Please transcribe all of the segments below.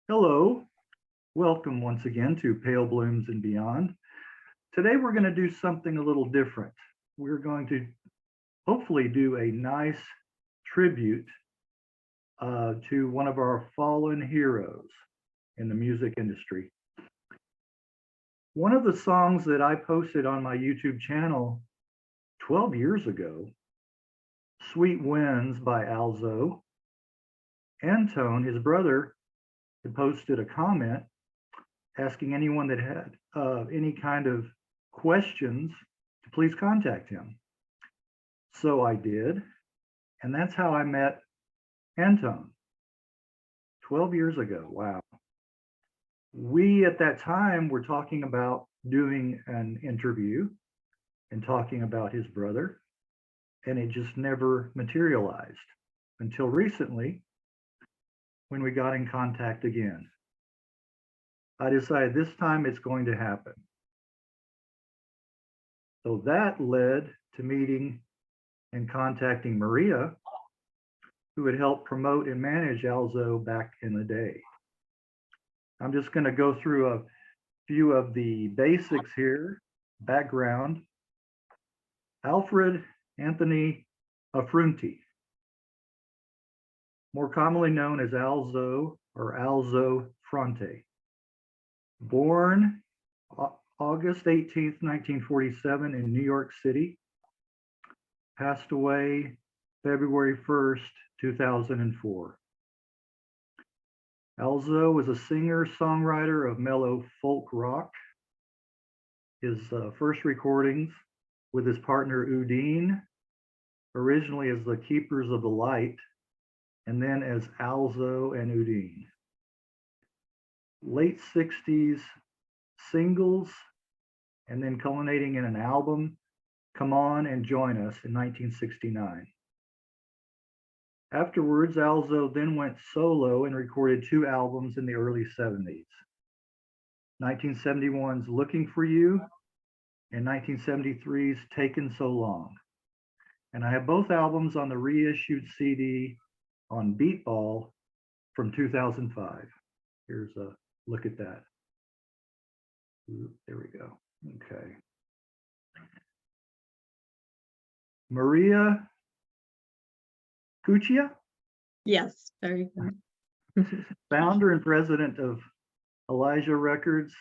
Hello, welcome once again to Pale Blooms and Beyond. Today we're going to do something a little different. We're going to hopefully do a nice tribute to one of our fallen heroes in the music industry. One of the songs that I posted on my YouTube channel 12 years ago, Sweet Winds by Alzo, Antone, his brother, had posted a comment asking anyone that had any kind of questions to please contact him. So I did, and that's how I met Antone 12 years ago. Wow. We at that time were talking about doing an interview and talking about his brother, and it just never materialized until recently when we got in contact again. I decided this time it's going to happen. So that led to meeting and contacting Maria, who had helped promote and manage Alzo back in the day. I'm just going to go through a few of the basics here. Background: Alfred Antony Affrunti, more commonly known as Alzo or Alzo Fronte. Born August 18th, 1947 in New York City. Passed away February 1st, 2004. Alzo was a singer-songwriter of mellow folk rock. His first recordings with his partner Udine, originally as the Keepers of the Light, and then as Alzo and Udine. Late 60s singles, and then culminating in an album, Come On and Join Us, in 1969. Afterwards, Alzo then went solo and recorded 2 albums in the early 70s. 1971's Looking for You and 1973's Takin So Long. And I have both albums on the reissued CD on Beatball from 2005. Here's a look at that. There we go. Okay. Maria Cuccia? Yes, very good. Founder and president of Elijah Records,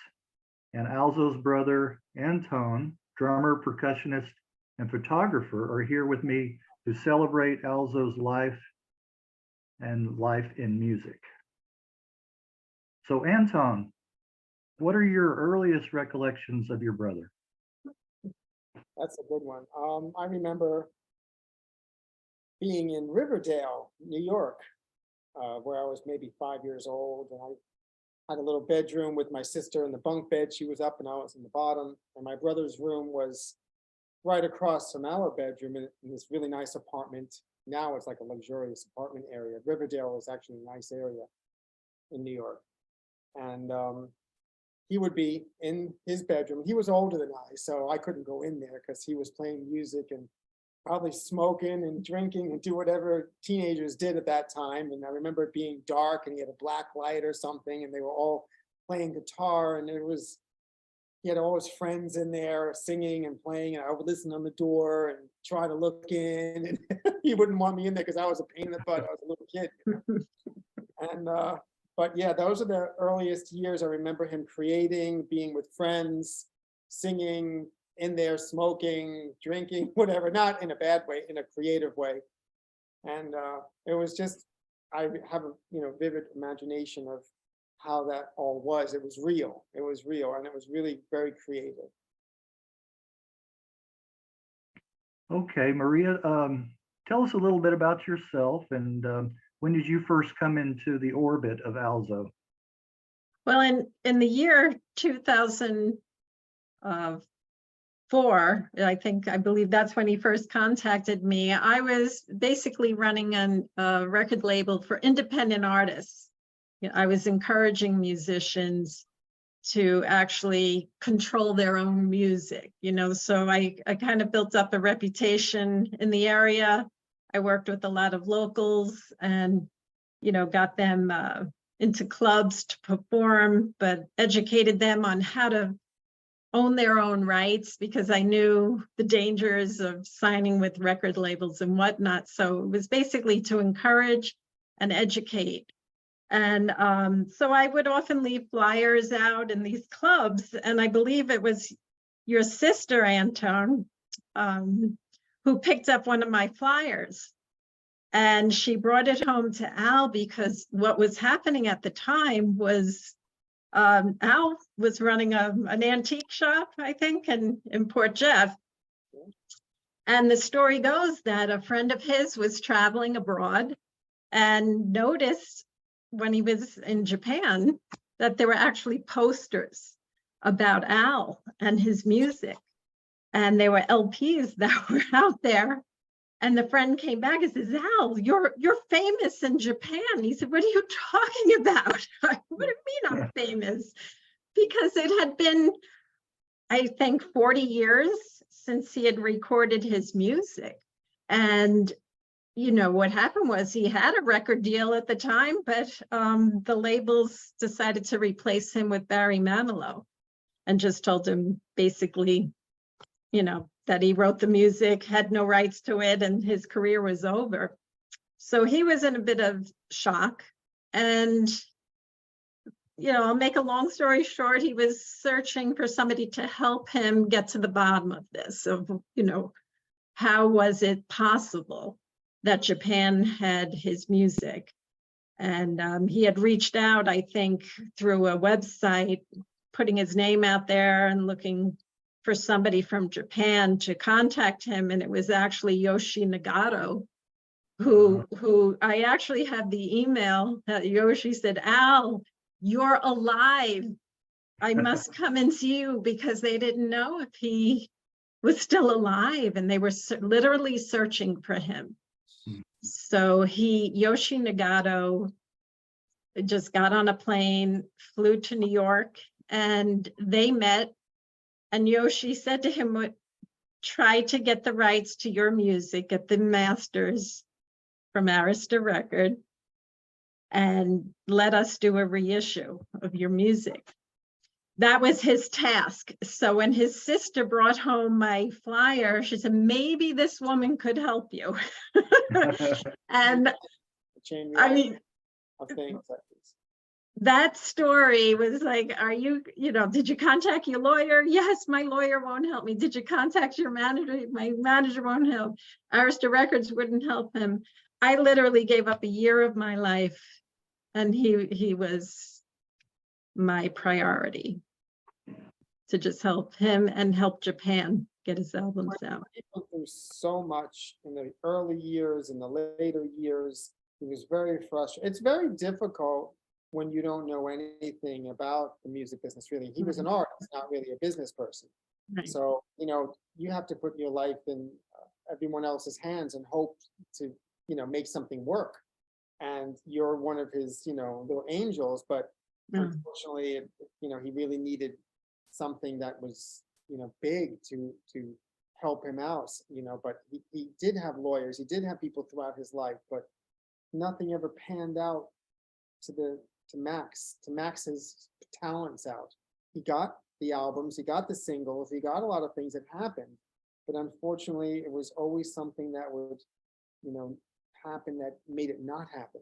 and Alzo's brother, Antone, drummer, percussionist, and photographer, are here with me to celebrate Alzo's life and life in music. So Antone, what are your earliest recollections of your brother? That's a good one. I remember being in Riverdale, New York, where I was maybe 5 years old, and I had a little bedroom with my sister in the bunk bed. She was up and I was in the bottom, and my brother's room was right across from our bedroom in this really nice apartment. Now it's like a luxurious apartment area. Riverdale is actually a nice area in New York. And he would be in his bedroom. He was older than I, so I couldn't go in there because he was playing music and probably smoking and drinking and do whatever teenagers did at that time. And I remember it being dark and he had a black light or something, and they were all playing guitar, and he had all his friends in there singing and playing, and I would listen on the door and try to look in, and he wouldn't want me in there because I was a pain in the butt. I was a little kid, you know? And but yeah, those are the earliest years. I remember him creating, being with friends, singing, in there, smoking, drinking, whatever, not in a bad way, in a creative way. And it was just, I have a vivid imagination of how that all was. It was real, and it was really very creative. Okay, Maria, tell us a little bit about yourself, and when did you first come into the orbit of Alzo? Well, in the year 2004, I believe that's when he first contacted me. I was basically running a record label for independent artists. I was encouraging musicians to actually control their own music, so I kind of built up a reputation in the area. I worked with a lot of locals and, got them into clubs to perform, but educated them on how to own their own rights, because I knew the dangers of signing with record labels and whatnot. So it was basically to encourage and educate. And so I would often leave flyers out in these clubs, and I believe it was your sister, Antone, who picked up one of my flyers. And she brought it home to Al, because what was happening at the time was Al was running an antique shop, I think, in Port Jeff. And the story goes that a friend of his was traveling abroad and noticed when he was in Japan that there were actually posters about Al and his music. And there were LPs that were out there. And the friend came back and says, Al, you're famous in Japan. He said, what are you talking about? What do you mean I'm famous? Because it had been, I think, 40 years since he had recorded his music. And, you know, what happened was he had a record deal at the time, but the labels decided to replace him with Barry Manilow and just told him basically, you know, that he wrote the music, had no rights to it, and his career was over. So he was in a bit of shock. And, you know, I'll make a long story short, he was searching for somebody to help him get to the bottom of this, of, you know, how was it possible that Japan had his music? And he had reached out, I think, through a website, putting his name out there and looking for somebody from Japan to contact him. And it was actually Yoshi Nagato, who I actually have the email that Yoshi said, Al, you're alive. I must come and see you, because they didn't know if he was still alive, and they were literally searching for him. So Yoshi Nagato just got on a plane, flew to New York, and they met. And Yoshi said to him, try to get the rights to your music, get the masters from Arista Record, and let us do a reissue of your music. That was his task. So when his sister brought home my flyer, she said, maybe this woman could help you. And I mean, of things like this. That story was like, are you, you know, did you contact your lawyer? Yes, my lawyer won't help me. Did you contact your manager? My manager won't help. Arista Records wouldn't help him. I literally gave up a year of my life, and he was my priority to just help him and help Japan get his albums out. He went through so much in the early years and the later years. He was very frustrated. It's very difficult when you don't know anything about the music business, really. He was an artist, not really a business person. Right. So, you know, you have to put your life in everyone else's hands and hope to, you know, make something work. And you're one of his, you know, little angels, but unfortunately, you know, he really needed something that was, you know, big to help him out, you know, but he did have lawyers, he did have people throughout his life, but nothing ever panned out to Max's talents out. He got the albums, he got the singles, he got a lot of things that happened, but unfortunately it was always something that would, you know, happen that made it not happen.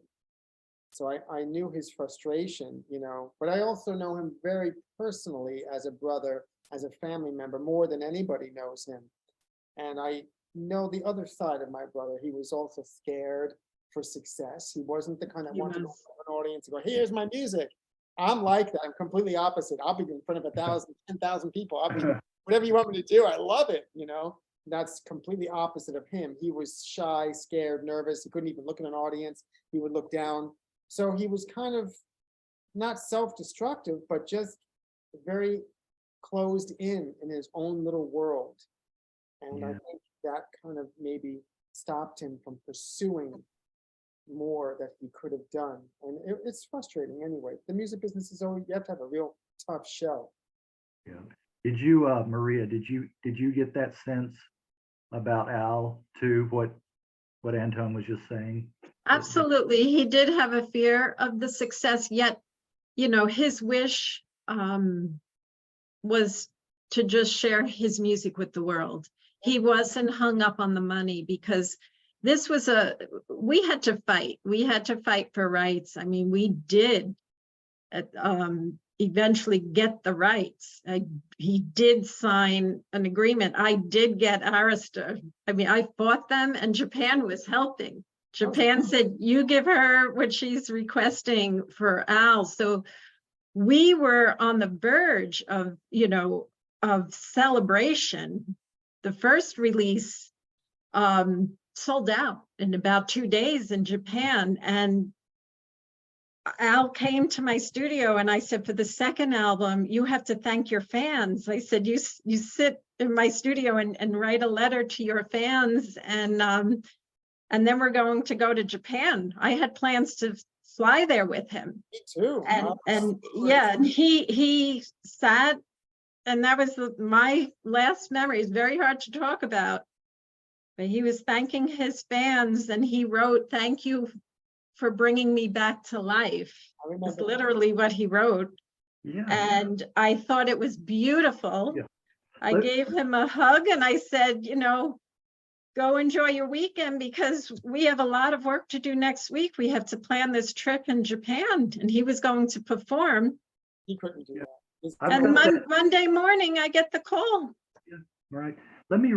So I knew his frustration, you know, but I also know him very personally as a brother, as a family member, more than anybody knows him. And I know the other side of my brother. He was also scared for success. He wasn't the kind that wanted to go to an audience and go, here's my music. I'm like that. I'm completely opposite. I'll be in front of 1,000, 10,000 people. I'll be whatever you want me to do. I love it, you know. That's completely opposite of him. He was shy, scared, nervous. He couldn't even look at an audience. He would look down. So he was kind of not self-destructive, but just very closed in his own little world. And I think that kind of maybe stopped him from pursuing more that he could have done. And it's frustrating anyway. The music business is always, you have to have a real tough shell. Yeah. Did you, Maria, did you get that sense about Al too? What what Antone was just saying. Absolutely. He did have a fear of the success, yet, you know, his wish was to just share his music with the world. He wasn't hung up on the money, because this was we had to fight. We had to fight for rights. I mean, we did eventually get the rights. He did sign an agreement. I did get Arista. I mean, I fought them, and Japan was helping. Japan said, you give her what she's requesting for Al. So we were on the verge of, you know, of celebration. The first release sold out in about 2 days in Japan. And Al came to my studio and I said, for the second album, you have to thank your fans. I said, you sit in my studio and write a letter to your fans, and then we're going to go to Japan. I had plans to fly there with him. Me too. And yeah, and he sat, and that was my last memory. It's very hard to talk about, but he was thanking his fans, and he wrote, "Thank you for bringing me back to life." I It's remember. literally what he wrote. Yeah. And I thought it was beautiful. Yeah. I gave him a hug and I said, you know, go enjoy your weekend, because we have a lot of work to do next week. We have to plan this trip in Japan, and he was going to perform. He couldn't do that. I've And got that. Monday morning, I get the call. Right. Let me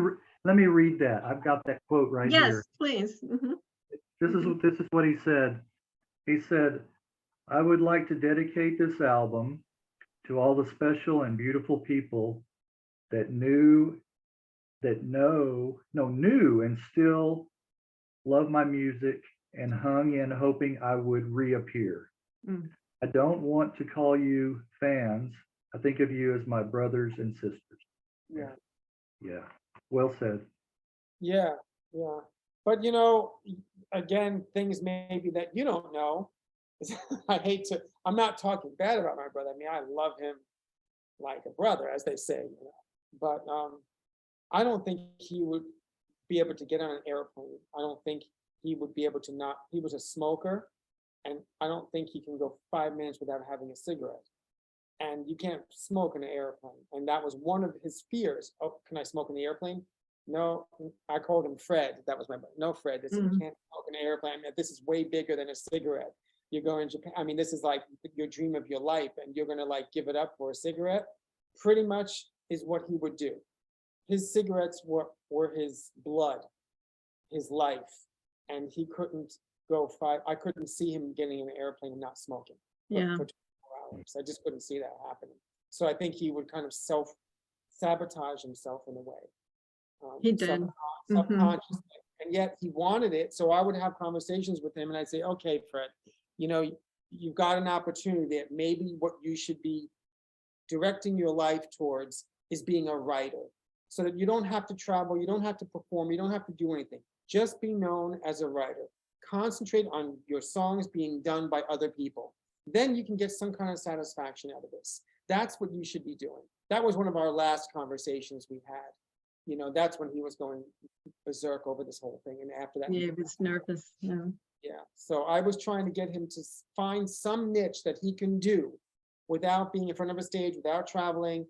read that. I've got that quote right Yes, here. please. Mhm. This is what he said. He said, "I would like to dedicate this album to all the special and beautiful people that knew and still love my music and hung in hoping I would reappear. Mm. I don't want to call you fans. I think of you as my brothers and sisters." Yeah. Yeah. Well said. Yeah, yeah. But you know, again, things maybe that you don't know. I'm not talking bad about my brother. I mean, I love him like a brother, as they say, you know. But I don't think he would be able to get on an airplane. I don't think he would be able to not, he was a smoker, and I don't think he can go 5 minutes without having a cigarette. And you can't smoke in an airplane. And that was one of his fears. Oh, can I smoke in the airplane? No, I called him Fred. That was my, no, Fred, this, you can't smoke in an airplane. I mean, this is way bigger than a cigarette. You're going to Japan. I mean, this is like your dream of your life, and you're going to like give it up for a cigarette. Pretty much is what he would do. His cigarettes were his blood, his life. And he couldn't go I couldn't see him getting in an airplane and not smoking Yeah. for 24 hours. I just couldn't see that happening. So I think he would kind of self-sabotage himself in a way. He did. Subconsciously. And yet he wanted it. So I would have conversations with him and I'd say, okay, Fred, you know, you've got an opportunity that maybe what you should be directing your life towards is being a writer, so that you don't have to travel, you don't have to perform, you don't have to do anything. Just be known as a writer. Concentrate on your songs being done by other people. Then you can get some kind of satisfaction out of this. That's what you should be doing. That was one of our last conversations we had. You know, that's when he was going berserk over this whole thing. And after that, Yeah, he was nervous. Yeah. yeah. So I was trying to get him to find some niche that he can do without being in front of a stage, without traveling,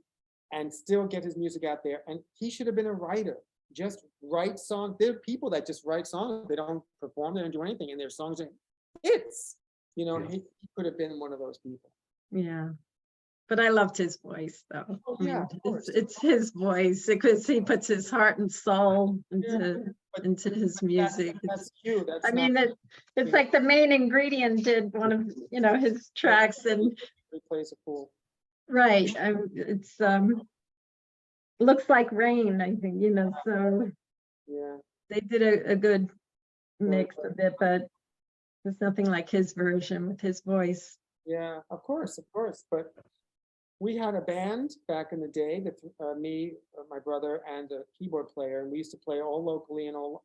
and still get his music out there. And he should have been a writer. Just write songs. There are people that just write songs. They don't perform, they don't do anything, and their songs are hits. You know, Yeah. he could have been one of those people. Yeah. But I loved his voice, though. Oh, I mean, yeah, of course. it's his voice, because he puts his heart and soul But into his music. that's you. That's I mean, not, it's like the main ingredient did one of, you know, his tracks, and he plays a fool. right. It's looks like rain, I think, you know, so Yeah. they did a good mix of it, but there's nothing like his version with his voice. Yeah, of course. But we had a band back in the day that me, my brother, and a keyboard player, and we used to play all locally and all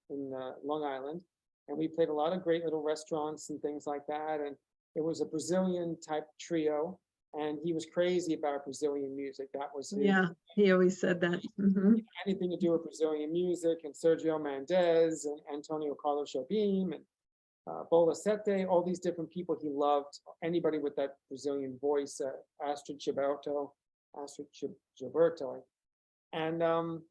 in Long Island. And we played a lot of great little restaurants and things like that. And it was a Brazilian type trio. And he was crazy about Brazilian music. That was his, Yeah, he always said that. Mhm. anything to do with Brazilian music, and Sergio Mendes and Antonio Carlos Jobim and Bola Sete, all these different people he loved. Anybody with that Brazilian voice, Astrid Gilberto, and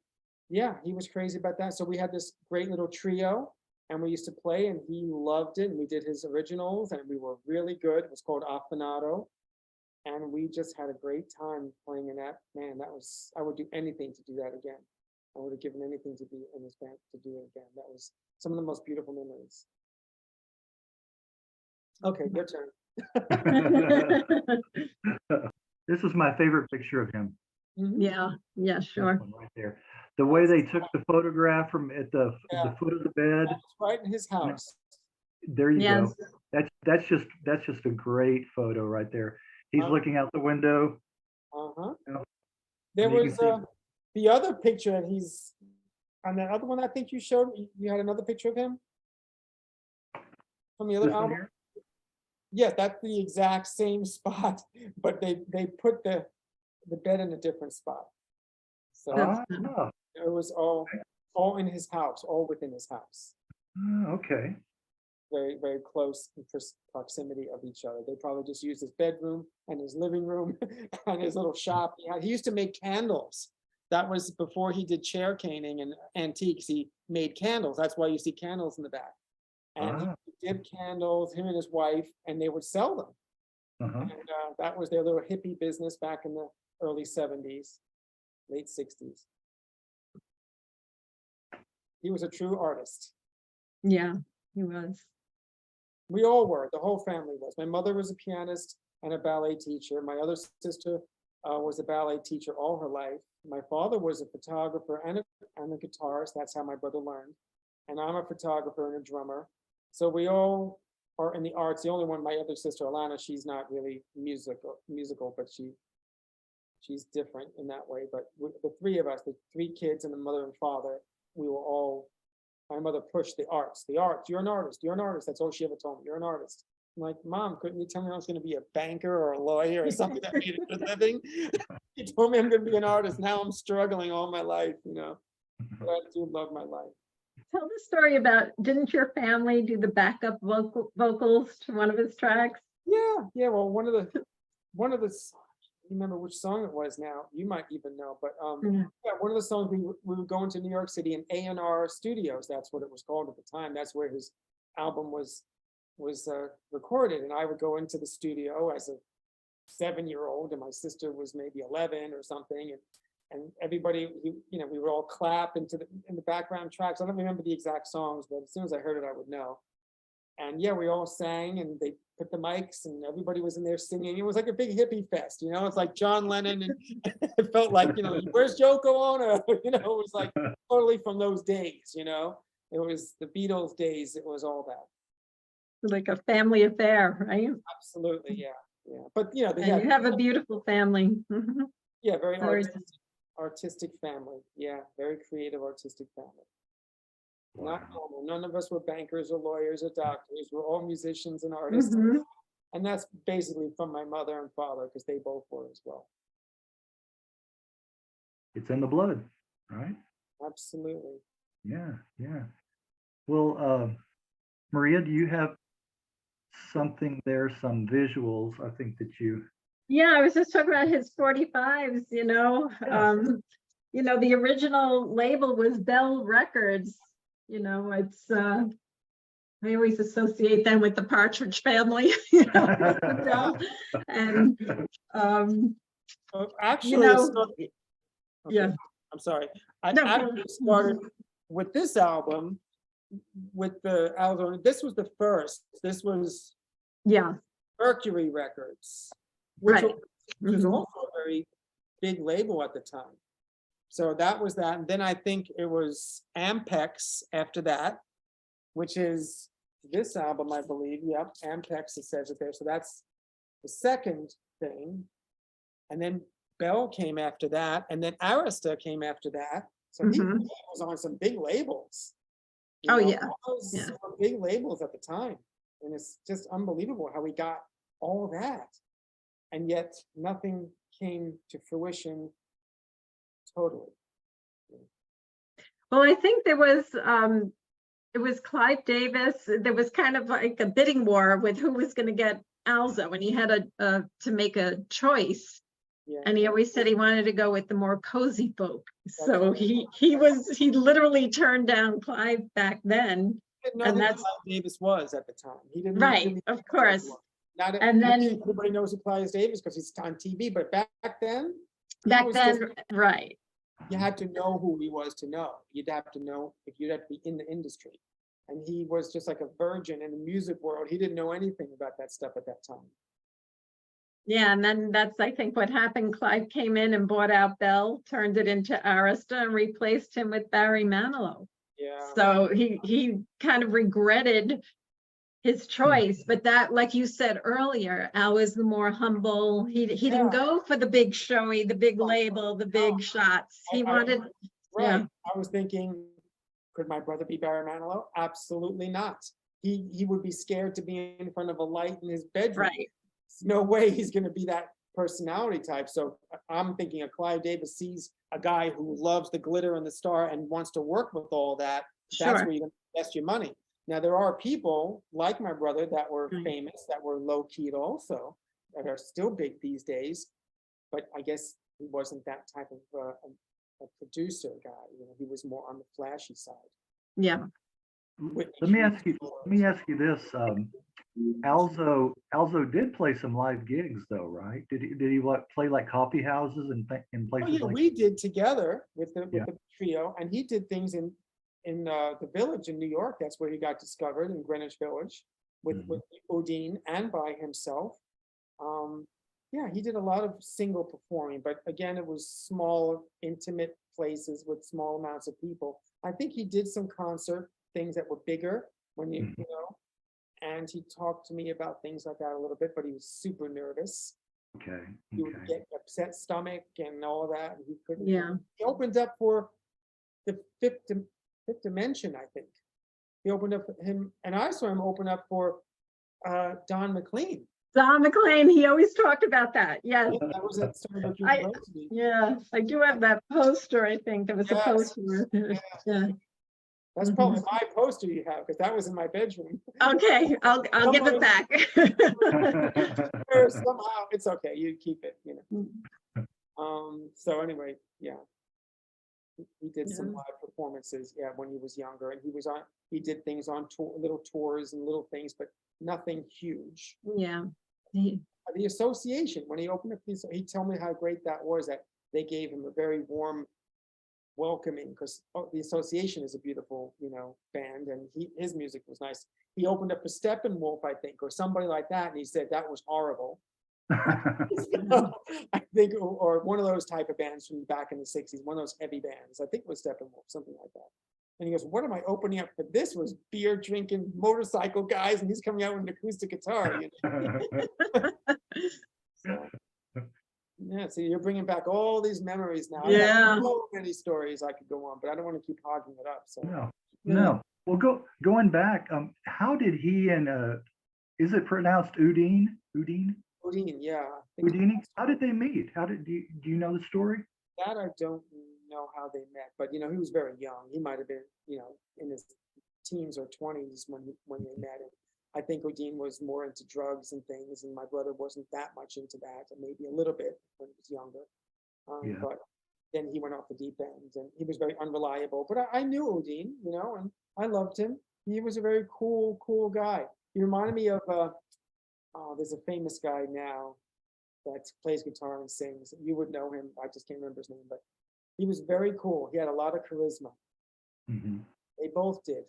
yeah, he was crazy about that. So we had this great little trio, and we used to play, and he loved it. And we did his originals, and we were really good. It was called Afinado, and we just had a great time playing in that. Man, that was, I would do anything to do that again. I would have given anything to be in this band to do it again. That was some of the most beautiful memories. Okay, your turn. This is my favorite picture of him. Yeah, yeah, This sure. one right there. The way they took the photograph from at the Yeah. foot of the bed. That was right in his house. There you Yes. go. That's just a great photo right there. He's Uh-huh. looking out the window. Uh-huh. Yeah. There And you was can the other picture, and he's on that other one I think you showed. You had another picture of him from the other This one album. here? Yes, that's the exact same spot, but they put the bed in a different spot. So Ah, it was all in his house, all within his house. okay. Very, very close in proximity of each other. They probably just used his bedroom and his living room and his little shop. He used to make candles. That was before he did chair caning and antiques. He made candles. That's why you see candles in the back. And Ah, he did candles, him and his wife, and they would sell them. uh-huh. And that was their little hippie business back in the early 70s, late 60s. He was a true artist. Yeah, he was. We all were, the whole family was. My mother was a pianist and a ballet teacher. My other sister was a ballet teacher all her life. My father was a photographer and a guitarist. That's how my brother learned. And I'm a photographer and a drummer. So we all are in the arts. The only one, my other sister, Alana, she's not really musical, but she's different in that way. But the three of us, the three kids and the mother and father, we were all, my mother pushed the arts, you're an artist, you're an artist. That's all she ever told me, you're an artist. I'm like, Mom, couldn't you tell me I was going to be a banker or a lawyer or something that made a good living? You told me I'm going to be an artist. Now I'm struggling all my life, but I do love my life. Tell the story about, didn't your family do the backup vocals to one of his tracks? Yeah. Well, one of the, remember which song it was now. You might even know, but Yeah. yeah, one of the songs we were going to New York City in A&R Studios. That's what it was called at the time. That's where his album was recorded, and I would go into the studio as a 7-year-old, and my sister was maybe 11 or something, and everybody, we would all clap in the background tracks. I don't remember the exact songs, but as soon as I heard it, I would know. And yeah, we all sang, and they put the mics, and everybody was in there singing. It was like a big hippie fest, It's like John Lennon, and it felt like, where's Yoko Ono? It was like totally from those days, It was the Beatles days. It was all that. Like a family affair, right? Absolutely, yeah. But they And had, you have a beautiful family. Mhm. yeah, very Very- artistic family. Yeah, very creative, artistic family. Not normal. None of us were bankers or lawyers or doctors. We're all musicians and artists. Mhm. And that's basically from my mother and father, because they both were as well. It's in the blood, right? Absolutely. Yeah. Well, Maria, do you have something there, some visuals? I think that you. Yeah, I was just talking about his 45s, the original label was Bell Records. It's I always associate them with the Partridge Family, Bell. And Actually, okay, yeah. I'm sorry. I No, actually started with this album, with the Alzo. This was the first. This was Yeah, Mercury Records, which right. was Mhm. also a very big label at the time. So that was that. And then I think it was Ampex after that, which is this album, I believe. Yep, Ampex, it says it there. So that's the second thing. And then Bell came after that. And then Arista came after that. So he Mhm. was on some big labels. Oh, yeah. All those Yeah. were big labels at the time. And it's just unbelievable how we got all of that. and yet nothing came to fruition totally. Well, I think there was, it was Clive Davis. There was kind of like a bidding war with who was going to get Alzo, and he had to make a choice. Yeah. And he always said he wanted to go with the more cozy folk. So right. he literally turned down Clive back then. He didn't know And who that's Clive Davis was at the time. He didn't right, really of know who he course. was. Not And then everybody knows who Clive Davis because he's on TV, but back then, he back was then, just, right. you had to know who he was to know. You'd have to know if you'd have to be in the industry. And he was just like a virgin in the music world. He didn't know anything about that stuff at that time. Yeah, and then that's, I think, what happened. Clive came in and bought out Bell, turned it into Arista, and replaced him with Barry Manilow. Yeah. So he kind of regretted his choice, but that, like you said earlier, Al was the more humble. He didn't go for the big showy, the big label, the big shots. He wanted, right. I was thinking, could my brother be Barry Manilow? Absolutely not. He would be scared to be in front of a light in his bedroom. right. There's no way he's going to be that personality type. So I'm thinking of Clive Davis sees a guy who loves the glitter and the star and wants to work with all that. That's Sure. where you invest your money. Now, there are people like my brother that were Right. famous, that were low-keyed also, that are still big these days. But I guess he wasn't that type of a producer guy. You know, he was more on the flashy side. Yeah. Let me ask you this. Alzo did play some live gigs though, right? Did he play like coffee houses and Oh places yeah, like we did together with the Yeah. trio, and he did things in the Village in New York. That's where he got discovered, in Greenwich Village, with Udine and by himself. Yeah, he did a lot of single performing, but again, it was small, intimate places with small amounts of people. I think he did some concert things that were bigger when you know, and he talked to me about things like that a little bit, but he was super nervous. Okay. He would get upset stomach and all of that, and he couldn't. Yeah. He opened up for the fifth dimension, I think. He opened up for him, and I saw him open up for Don McLean. Don McLean, he always talked about that. Yes. Yeah, that was at Stony Brook I- University. Yeah, I do have that poster, I think. There was a Yes. poster. Yeah. That's probably my poster you have, because that was in my bedroom. Okay, I'll give it back. Or somehow, it's okay, you keep it, you know. So anyway, yeah. He did some Yeah. live performances, yeah, when he was younger, and he did things on tour, little tours and little things, but nothing huge. Yeah. The association, when he opened up these, he told me how great that was, that they gave him a very warm welcoming, because the association is a beautiful, you know, band, and his music was nice. He opened up for Steppenwolf, I think, or somebody like that, and he said that was horrible. I think, or one of those type of bands from back in the 60s, one of those heavy bands. I think it was Steppenwolf, something like that. And he goes, what am I opening up for? This was beer drinking motorcycle guys, and he's coming out with an acoustic guitar. You know? So, yeah, so you're bringing back all these memories now. I Yeah. have so many stories I could go on, but I don't want to keep hogging it up. So No. Well, going back, how did he and is it pronounced Udine? Udine, yeah. I think Udine? How did they meet? Do you know the story? that I don't know how they met, but you know, he was very young. He might have been, you know, in his teens or 20s when they met. And I think Udine was more into drugs and things, and my brother wasn't that much into that, and maybe a little bit when he was younger. But then he went off the deep end, and he was very unreliable. But I knew Udine, you know, and I loved him. He was a very cool guy. He reminded me of there's a famous guy now that plays guitar and sings. You would know him. I just can't remember his name, but he was very cool. He had a lot of charisma. They both did.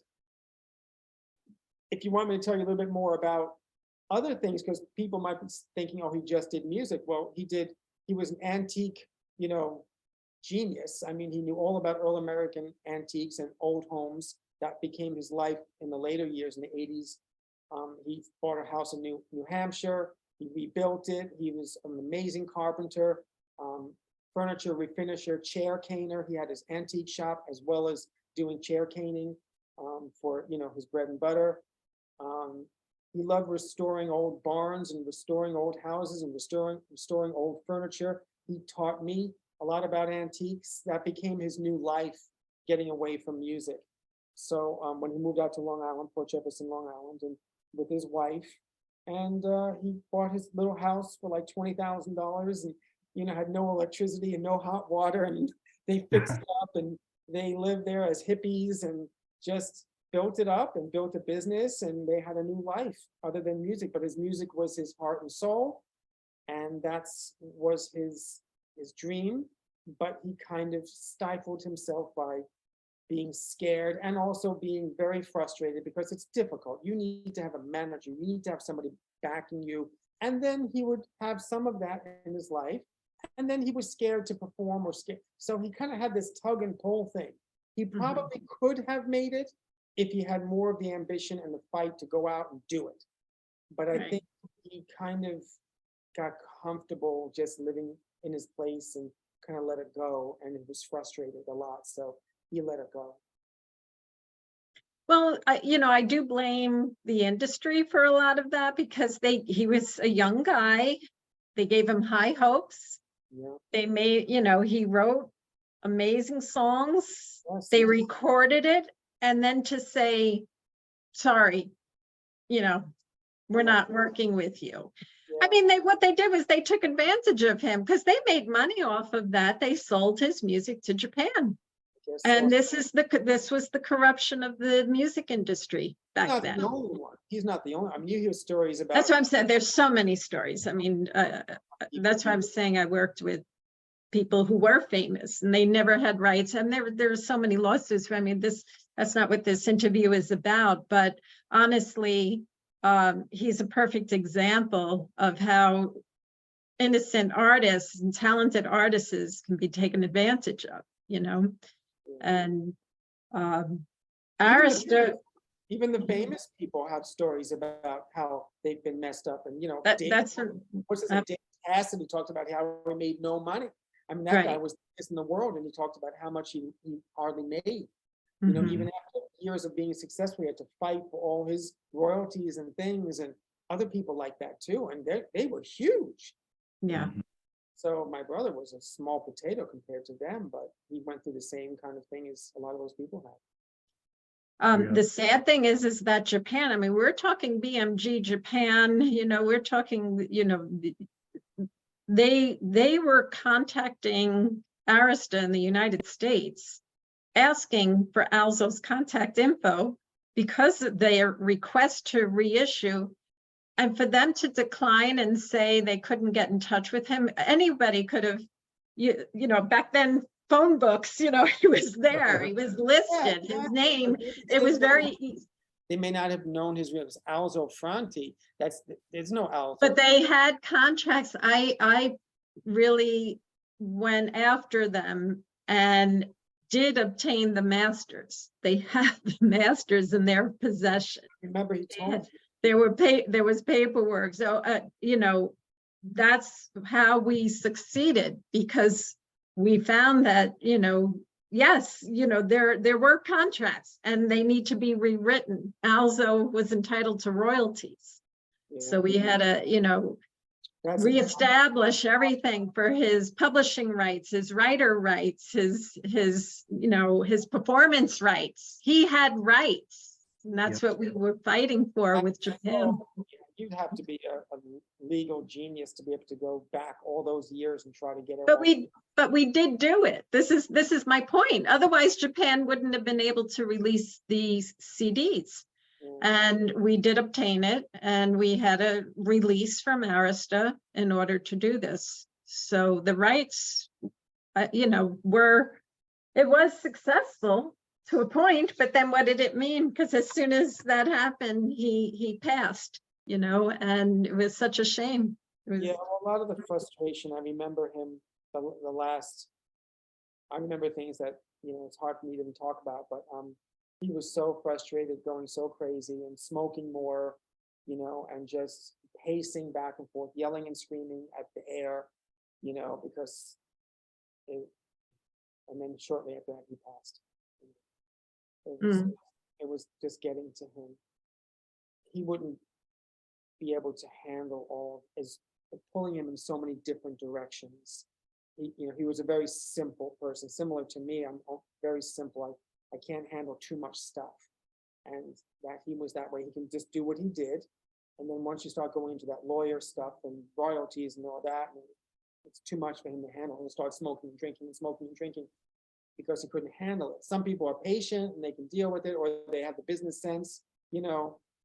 If you want me to tell you a little bit more about other things, because people might be thinking, oh, he just did music. Well, he was an antique, you know, genius. I mean, he knew all about early American antiques and old homes. That became his life in the later years, in the 80s. He bought a house in New Hampshire. He rebuilt it. He was an amazing carpenter, furniture refinisher, chair caner. He had his antique shop as well as doing chair caning for, you know, his bread and butter. He loved restoring old barns and restoring old houses and restoring old furniture. He taught me a lot about antiques. That became his new life, getting away from music. So when he moved out to Long Island, Port Jefferson, Long Island, and with his wife, and he bought his little house for like $20,000, and had no electricity and no hot water, and they fixed it up, and they lived there as hippies and just built it up and built a business, and they had a new life other than music. But his music was his heart and soul, and was his dream. But he kind of stifled himself by being scared and also being very frustrated, because it's difficult. You need to have a manager, you need to have somebody backing you. And then he would have some of that in his life, and then he was scared to perform or scared. So he kind of had this tug and pull thing. He probably could have made it if he had more of the ambition and the fight to go out and do it. But I think he kind of got comfortable just living in his place and kind of let it go, and he was frustrated a lot, so he let it go. Well, I do blame the industry for a lot of that, because he was a young guy. They gave him high hopes. Yeah. They made, he wrote amazing songs. Yes, They yes. recorded it, and then to say, sorry, we're not working with you. I mean, what they did was they took advantage of him, because they made money off of that. They sold his music to Japan. And this was the corruption of the music industry back then. He's not the only one. He's not the only. I mean, you hear stories about. That's what I'm saying. There's so many stories. I mean, that's why I'm saying I worked with people who were famous and they never had rights. And there are so many lawsuits. I mean, that's not what this interview is about. But honestly, he's a perfect example of how innocent artists and talented artists can be taken advantage of, And Arista, even the famous people have stories about how they've been messed up, and what's his name? Dave Cassidy talked about how he made no money. I mean, that guy was in the world, and he talked about how much he hardly made. Even after years of being successful, he had to fight for all his royalties and things, and other people like that too, and they were huge. Yeah. So my brother was a small potato compared to them, but he went through the same kind of thing as a lot of those people have. The sad thing is that Japan, I mean, we're talking BMG Japan, we're talking, they were contacting Arista in the United States, asking for Alzo's contact info because of their request to reissue. And for them to decline and say they couldn't get in touch with him, anybody could have, back then, phone books, he was there, he was listed, his name, it was very easy. They may not have known his real, it was Alzo Fronte. There's no Alzo. But they had contracts. I really went after them and did obtain the masters. They had the masters in their possession. Remember, he told me. There was paperwork. So, that's how we succeeded, because we found that, yes, there were contracts and they need to be rewritten. Alzo was entitled to royalties. Yeah. So we had to, reestablish everything for his publishing rights, his writer rights, his performance rights. He had rights. And that's what we were fighting for with Japan. You'd have to be a legal genius to be able to go back all those years and try to get it. But we did do it. This is my point. Otherwise, Japan wouldn't have been able to release these CDs. And we did obtain it, and we had a release from Arista in order to do this. So the rights, it was successful to a point, but then what did it mean? Because as soon as that happened, he passed, and it was such a shame. Yeah, a lot of the frustration, I remember him, I remember things that, it's hard for me to even talk about, but he was so frustrated, going so crazy and smoking more, and just pacing back and forth, yelling and screaming at the air, because and then shortly after that, he passed. It was just getting to him. He wouldn't be able to handle all is pulling him in so many different directions. He was a very simple person, similar to me. I'm very simple. I can't handle too much stuff. And that he was that way. He can just do what he did. And then once you start going into that lawyer stuff and royalties and all that, and it's too much for him to handle. He'll start smoking and drinking and smoking and drinking because he couldn't handle it. Some people are patient and they can deal with it, or they have the business sense,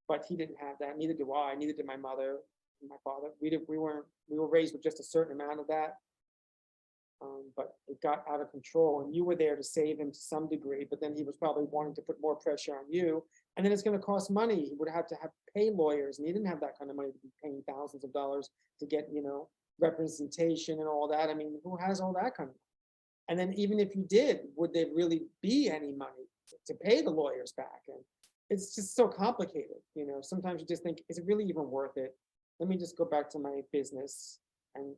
but he didn't have that. Neither do I. Neither did my mother and my father. We were raised with just a certain amount of that. But it got out of control, and you were there to save him to some degree, but then he was probably wanting to put more pressure on you, and then it's going to cost money. He would have to pay lawyers, and he didn't have that kind of money to be paying thousands of dollars to get, representation and all that. I mean, who has all that kind of money? And then even if you did, would there really be any money to pay the lawyers back? And it's just so complicated. Sometimes you just think, is it really even worth it? Let me just go back to my business and,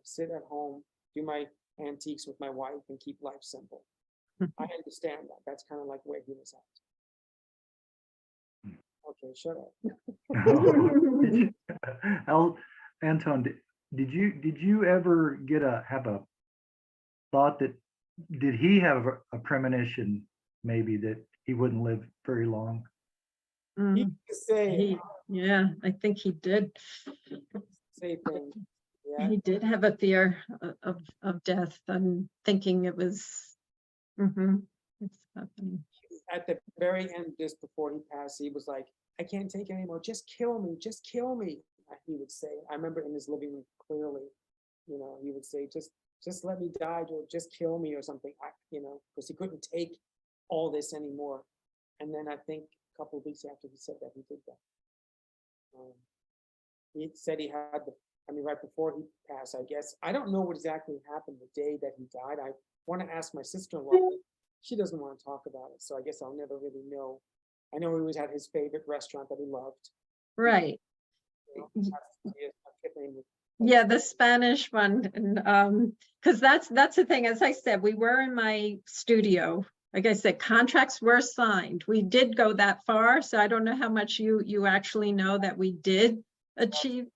sit at home, do my antiques with my wife and keep life simple. I understand that. That's kind of like where he was at. Okay, shut up. Antone, did you ever have a thought that, did he have a premonition maybe that he wouldn't live very long? He used to say, Yeah, I think he did. say things. Yeah. He did have a fear of death. I'm thinking it was, it's happening. At the very end, just before he passed, he was like, I can't take it anymore. Just kill me. Just kill me. He would say. I remember in his living room clearly, he would say, just let me die, or just kill me or something, because he couldn't take all this anymore. And then I think a couple of weeks after he said that, he did that. He said he had right before he passed, I guess. I don't know what exactly happened the day that he died. I want to ask my sister-in-law. She doesn't want to talk about it, so I guess I'll never really know. I know he was at his favorite restaurant that he loved. Right. Yeah, the Spanish one, and because that's the thing. As I said, we were in my studio. Like I said, contracts were signed. We did go that far, so I don't know how much you actually know that we did achieve.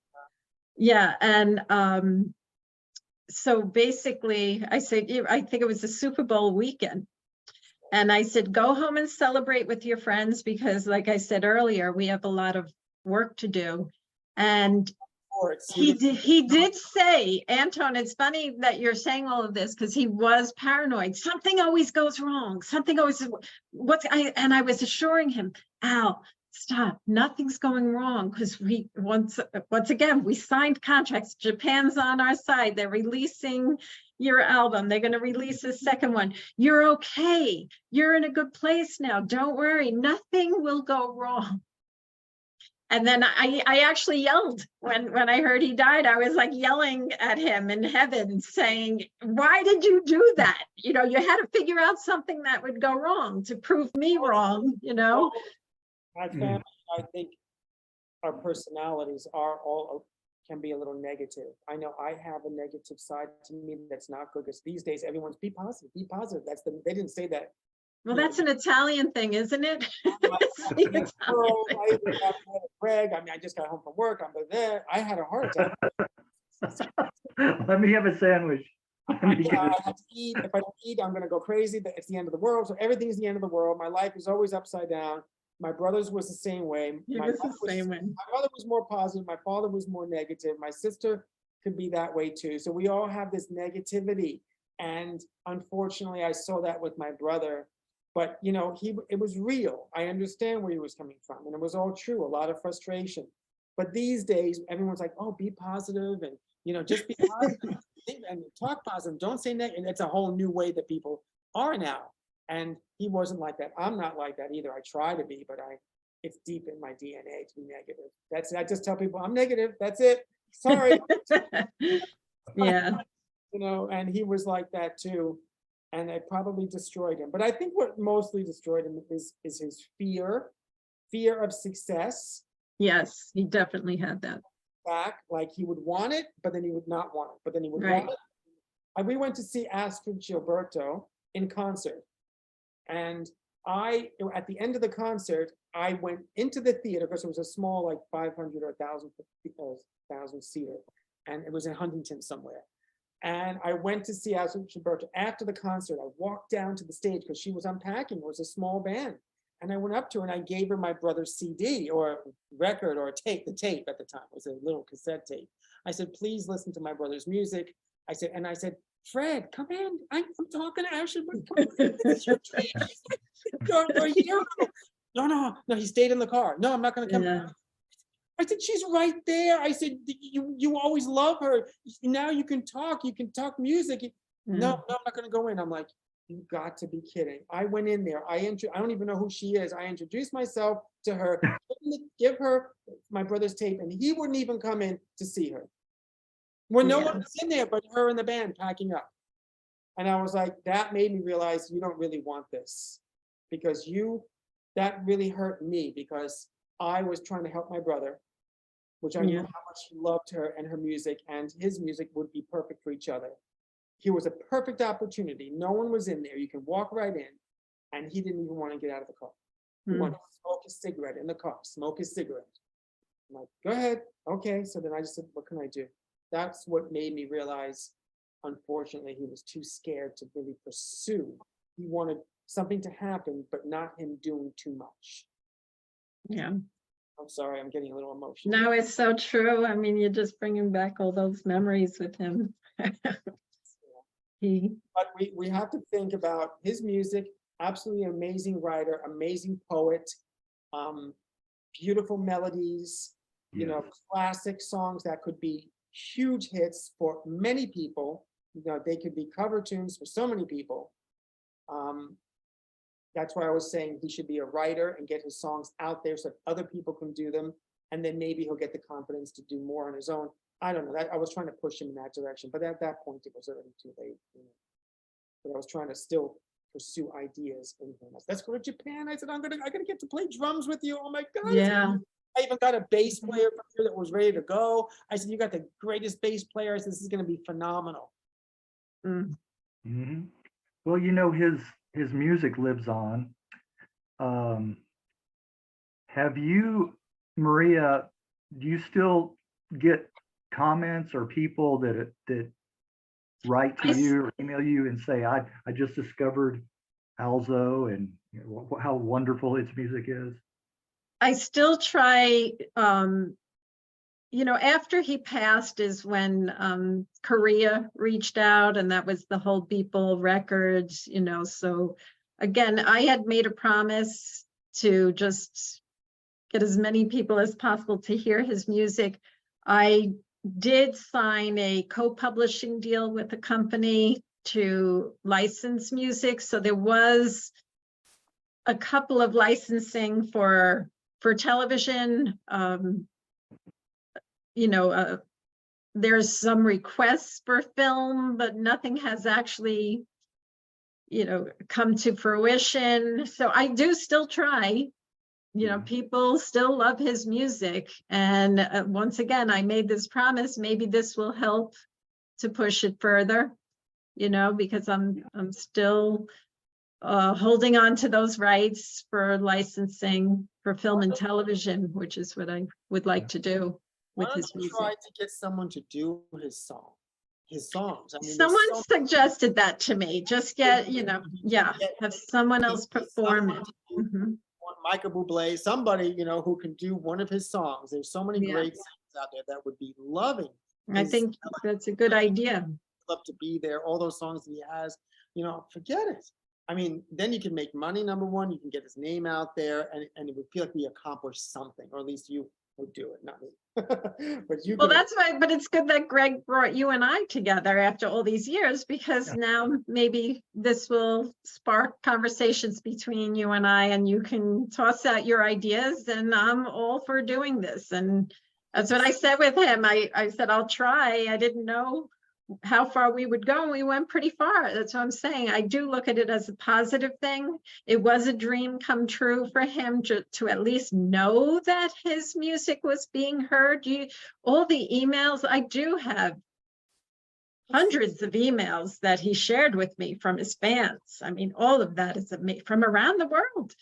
Yeah, and so basically, I said, I think it was the Super Bowl weekend, and I said, go home and celebrate with your friends, because, like I said earlier, we have a lot of work to do. And he did say, Antone, it's funny that you're saying all of this, because he was paranoid. Something always goes wrong. Something always, and I was assuring him, Al, stop, nothing's going wrong, because we once again, we signed contracts. Japan's on our side. They're releasing your album. They're going to release a second one. You're okay. You're in a good place now. Don't worry. Nothing will go wrong. And then I actually yelled when I heard he died. I was like yelling at him in heaven, saying, why did you do that? You had to figure out something that would go wrong to prove me wrong, My family, I think our personalities can be a little negative. I know I have a negative side to me that's not good, because these days everyone's be positive, be positive. They didn't say that. Well, that's an Italian thing, isn't it? Greg, I just got home from work. I'm there. I had a heart attack. Let me have a sandwich. I have to eat. If I don't eat, I'm going to go crazy. It's the end of the world. So everything is the end of the world. My life is always upside down. My brother's was the same way. My mother was more positive. My father was more negative. My sister could be that way too. So we all have this negativity. And unfortunately, I saw that with my brother. But, it was real. I understand where he was coming from. And it was all true, a lot of frustration. But these days, everyone's like, oh, be positive and, just be positive and talk positive. Don't say negative. And it's a whole new way that people are now. And he wasn't like that. I'm not like that either. I try to be, but it's deep in my DNA to be negative. That's it. I just tell people I'm negative. That's it. Sorry. Yeah. And he was like that too. And it probably destroyed him. But I think what mostly destroyed him is his fear of success. Yes, he definitely had that. Back, like he would want it, but then he would not want it, but then he would want it. And we went to see Astrid Gilberto in concert. And at the end of the concert, I went into the theater because it was a small, like 500 or 1,000 seater, and it was in Huntington somewhere. And I went to see Alzo Fronte. After the concert, I walked down to the stage because she was unpacking. It was a small band. And I went up to her and I gave her my brother's CD or record or tape, the tape at the time. It was a little cassette tape. I said, please listen to my brother's music. I said, Fred, come in. I'm talking to Ashley. This is your dream. You're a hero. No, he stayed in the car. No, I'm not going to come. Yeah. I said, she's right there. I said, you always love her. Now you can talk music. No, I'm not going to go in. I'm like, you got to be kidding. I went in there. I don't even know who she is. I introduced myself to her, give her my brother's tape, and he wouldn't even come in to see her. When no one was in there but her and the band packing up. And I was like, that made me realize you don't really want this, because that really hurt me, because I was trying to help my brother, which I knew how much he loved her and her music, and his music would be perfect for each other. Here was a perfect opportunity. No one was in there. You can walk right in, and he didn't even want to get out of the car. He wanted to smoke a cigarette in the car, smoke his cigarette. I'm like, go ahead. Okay. So then I just said, what can I do? That's what made me realize, unfortunately, he was too scared to really pursue. He wanted something to happen, but not him doing too much. Yeah. I'm sorry, I'm getting a little emotional. No, it's so true. I mean, you're just bringing back all those memories with him. But we have to think about his music. Absolutely amazing writer, amazing poet, beautiful melodies, you know, classic songs that could be huge hits for many people. You know, they could be cover tunes for so many people. That's why I was saying he should be a writer and get his songs out there so that other people can do them. And then maybe he'll get the confidence to do more on his own. I don't know. I was trying to push him in that direction, but at that point it was already too late. You know? But I was trying to still pursue ideas in him. Let's go to Japan. I said, I gotta get to play drums with you. Oh my God. Yeah. I even got a bass player from here that was ready to go. I said, you got the greatest bass player. I said, this is gonna be phenomenal. Well, you know, his music lives on. Have you, Maria, do you still get comments or people that write to you or email you and say, I just discovered Alzo and you know, how wonderful its music is? I still try, you know, after he passed is when Korea reached out, and that was the whole Beatball records, you know. So again, I had made a promise to just get as many people as possible to hear his music. I did sign a co-publishing deal with a company to license music. So there was a couple of licensing for television. You know, there's some requests for film, but nothing has actually, you know, come to fruition. So I do still try. You know, people still love his music. And once again, I made this promise, maybe this will help to push it further, you know, because I'm still holding on to those rights for licensing for film and television, which is what I would like to do with his music. Try to get someone to do his songs. I mean, someone suggested that to me. Just get, you know, have someone else perform it. Michael Bublé, somebody, you know, who can do one of his songs. There's so many great singers out there that would be loving. I think that's a good idea. Love to be there. All those songs that he has, you know, forget it. I mean, then you can make money, number one. You can get his name out there, and it would feel like we accomplished something, or at least you would do it, not me. But you. Well, that's why. But it's good that Greg brought you and I together after all these years, because now maybe this will spark conversations between you and I, and you can toss out your ideas, and I'm all for doing this. And that's what I said with him. I said, I'll try. I didn't know how far we would go, and we went pretty far. That's what I'm saying. I do look at it as a positive thing. It was a dream come true for him to at least know that his music was being heard. All the emails, I do have hundreds of emails that he shared with me from his fans. I mean, all of that is from around the world.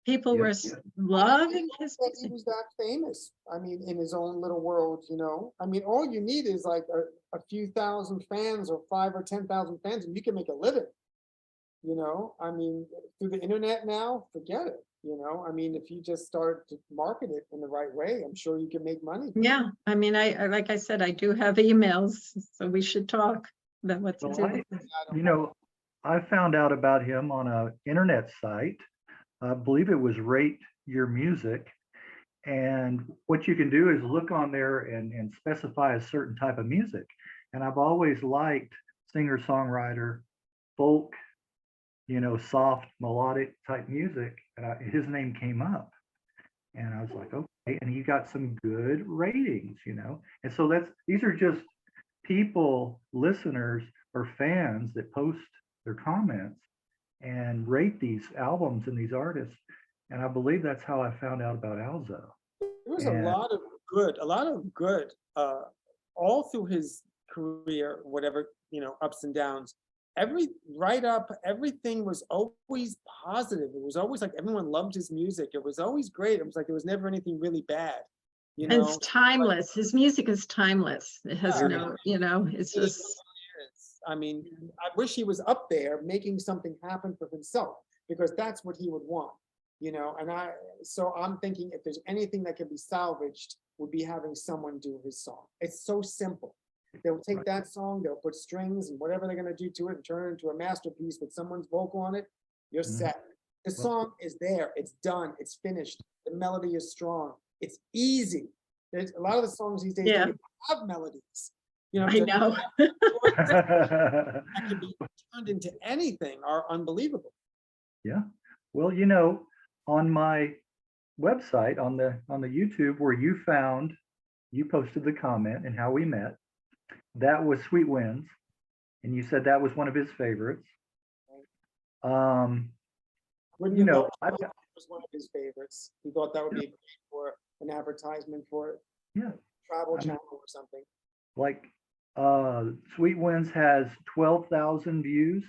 People Yeah, were loving his That he music. was that famous. I mean, in his own little world, you know. I mean, all you need is like a few thousand fans or 5 or 10,000 fans, and you can make a living. You know, I mean, through the internet now, forget it. You know, I mean, if you just start to market it in the right way, I'm sure you can make money. Yeah, I mean, like I said, I do have emails, so we should talk about what to well, do. I, with it. you know, I found out about him on a internet site. I believe it was Rate Your Music. And what you can do is look on there and specify a certain type of music. And I've always liked singer-songwriter, folk, soft melodic type music. And his name came up. And I was like, okay. And he got some good ratings. And so these are just people, listeners or fans that post their comments and rate these albums and these artists. And I believe that's how I found out about Alzo. There was And a lot of good, all through his career, whatever, ups and downs. Everything was always positive. It was always like everyone loved his music. It was always great. It was like there was never anything really bad. And it's timeless. His music is timeless. It has Yeah. no, it's just. I mean, I wish he was up there making something happen for himself, because that's what he would want, so I'm thinking if there's anything that can be salvaged, would be having someone do his song. It's so simple. They'll take that song, they'll put strings and whatever they're gonna do to it and turn it into a masterpiece with someone's vocal on it, you're set. The song is there, it's done, it's finished. The melody is strong, it's easy. There's a lot of the songs these days don't even have melodies. I know. That can be turned into anything are unbelievable. Yeah. Well, on my website, on the YouTube where you posted the comment and how we met, that was Sweet Winds. And you said that was one of his favorites. Wouldn't You you know, know, I've it was one of his favorites. He thought that would be great for an advertisement for Yeah. Travel Channel or something. Like Sweet Winds has 12,000 views.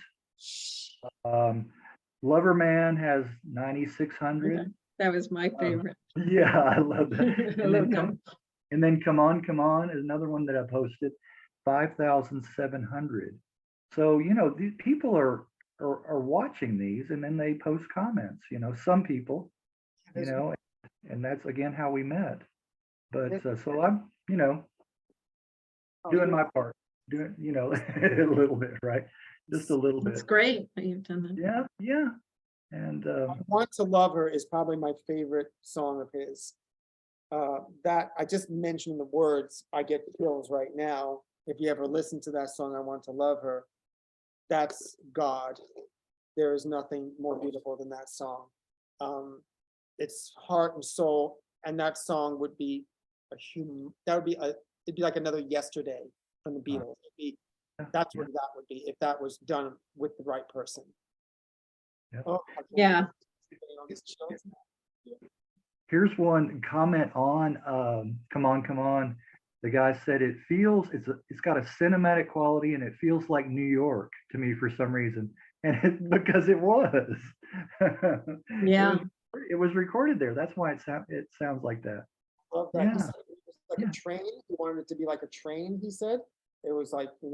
Lover Man has 9,600. That was my favorite. Yeah, I love that. I love that. And then Come On is another one that I posted, 5,700. So, these people are watching these, and then they post comments, some people, and that's again how we met. But so I'm, doing my part, doing, a little bit, right? Just a little bit. It's great that you've done that. Yeah, yeah. And Want to Love Her is probably my favorite song of his. That I just mentioned the words, I get chills right now. If you ever listen to that song, I Want to Love Her, that's God. There is nothing more beautiful than that song. It's heart and soul, and that song would be it'd be like another Yesterday from the Beatles. That's what that would be if that was done with the right person. Yeah. Yeah. Here's one comment on Come On. The guy said it's got a cinematic quality and it feels like New York to me for some reason. And because it was. Yeah. It was recorded there. That's why it sounds like that. Love that. Yeah. He said it was like a train. He wanted it to be like a train, he said. It was like, come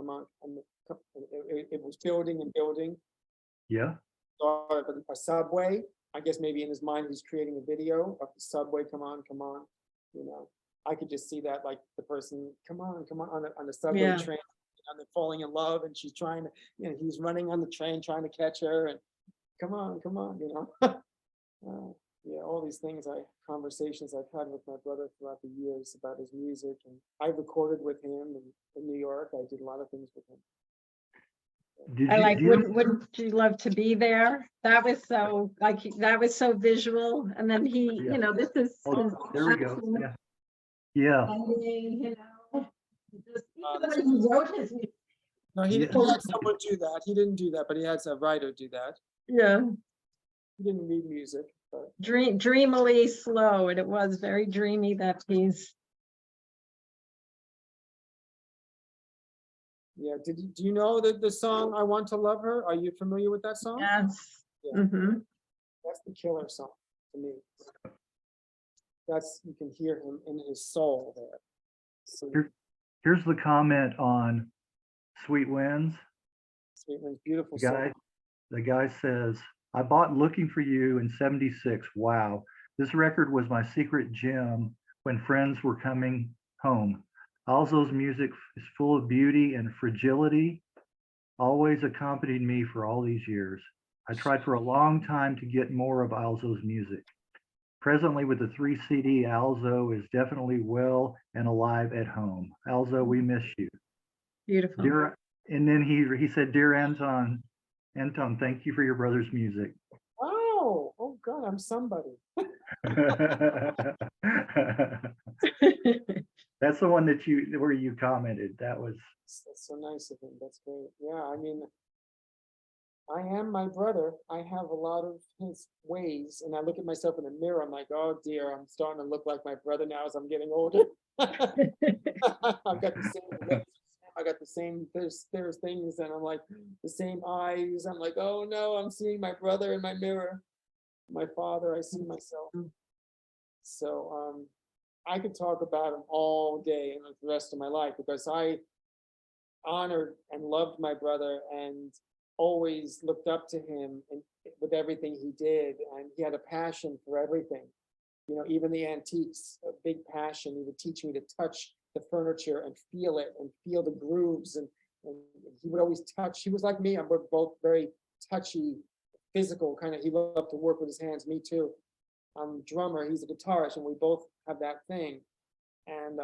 on. And it was building and building. Yeah. A subway. I guess maybe in his mind he's creating a video of the subway. Come on. I could just see that, like the person, come on on the subway train, and they're falling in love, and she's trying to, he's running on the train trying to catch her, and come on, yeah, all these conversations I've had with my brother throughout the years about his music, and I recorded with him in New York. I did a lot of things with him. Wouldn't you love to be there? That was so that was so visual. And then he, this is there we go. Yeah. He wrote his music. No, he had someone do that. He didn't do that, but he had a writer do that. Yeah. He didn't read music, but Dreamily slow, and it was very dreamy, that piece. yeah. Do you know the song I Want to Love Her? Are you familiar with that song? Yes. Yeah. Mm-hmm. That's the killer song to me. That's, you can hear him in his soul there. So, Here's the comment on Sweet Winds. Sweet Winds, beautiful The guy, song. the guy says, I bought Looking for You in '76. Wow. This record was my secret gem when friends were coming home. Alzo's music is full of beauty and fragility, always accompanied me for all these years. I tried for a long time to get more of Alzo's music. Presently, with the 3 CD, Alzo is definitely well and alive at home. Alzo, we miss you. Beautiful. Dear, and then he said, Dear Anton, thank you for your brother's music. Wow, oh God, I'm somebody. That's the one that where you commented. That was That's so nice of him. That's great. Yeah, I mean, I am my brother. I have a lot of his ways, and I look at myself in the mirror. I'm like, oh dear, I'm starting to look like my brother now as I'm getting older. I've got the same lips. I got the same. There's things, and I'm like the same eyes. I'm like, oh no, I'm seeing my brother in my mirror. My father, I see myself. So I could talk about him all day and the rest of my life because I honored and loved my brother and always looked up to him and with everything he did, and he had a passion for everything, you know, even the antiques, a big passion. He would teach me to touch the furniture and feel it and feel the grooves, and he would always touch. He was like me, we're both very touchy, physical kind of. He loved to work with his hands, me too. I'm a drummer, he's a guitarist, and we both have that thing. And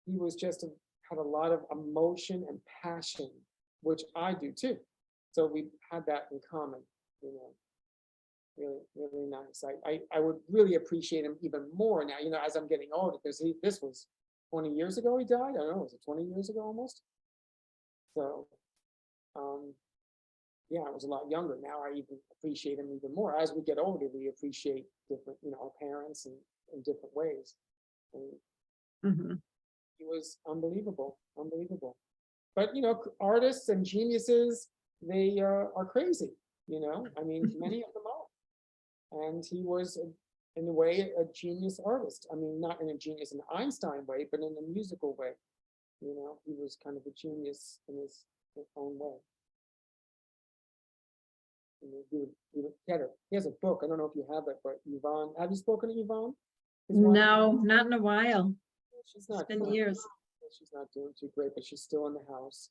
he was just had a lot of emotion and passion, which I do too. So we had that in common, you know. Really, really nice. I would really appreciate him even more now, you know, as I'm getting older, because this was 20 years ago he died. I don't know, was it 20 years ago almost? So yeah, I was a lot younger. Now I even appreciate him even more. As we get older, we appreciate different, you know, our parents in different ways. And he was unbelievable, unbelievable. But you know, artists and geniuses, they are crazy, you know. I mean, many of them are. And he was, in a way, a genius artist. I mean, not in a genius in Einstein way, but in a musical way. You know, he was kind of a genius in his own way. You know, he has a book. I don't know if you have it, but Yvonne, have you spoken to Yvonne? No, not in a while. She's not. It's been years. She's not doing too great, but she's still in the house.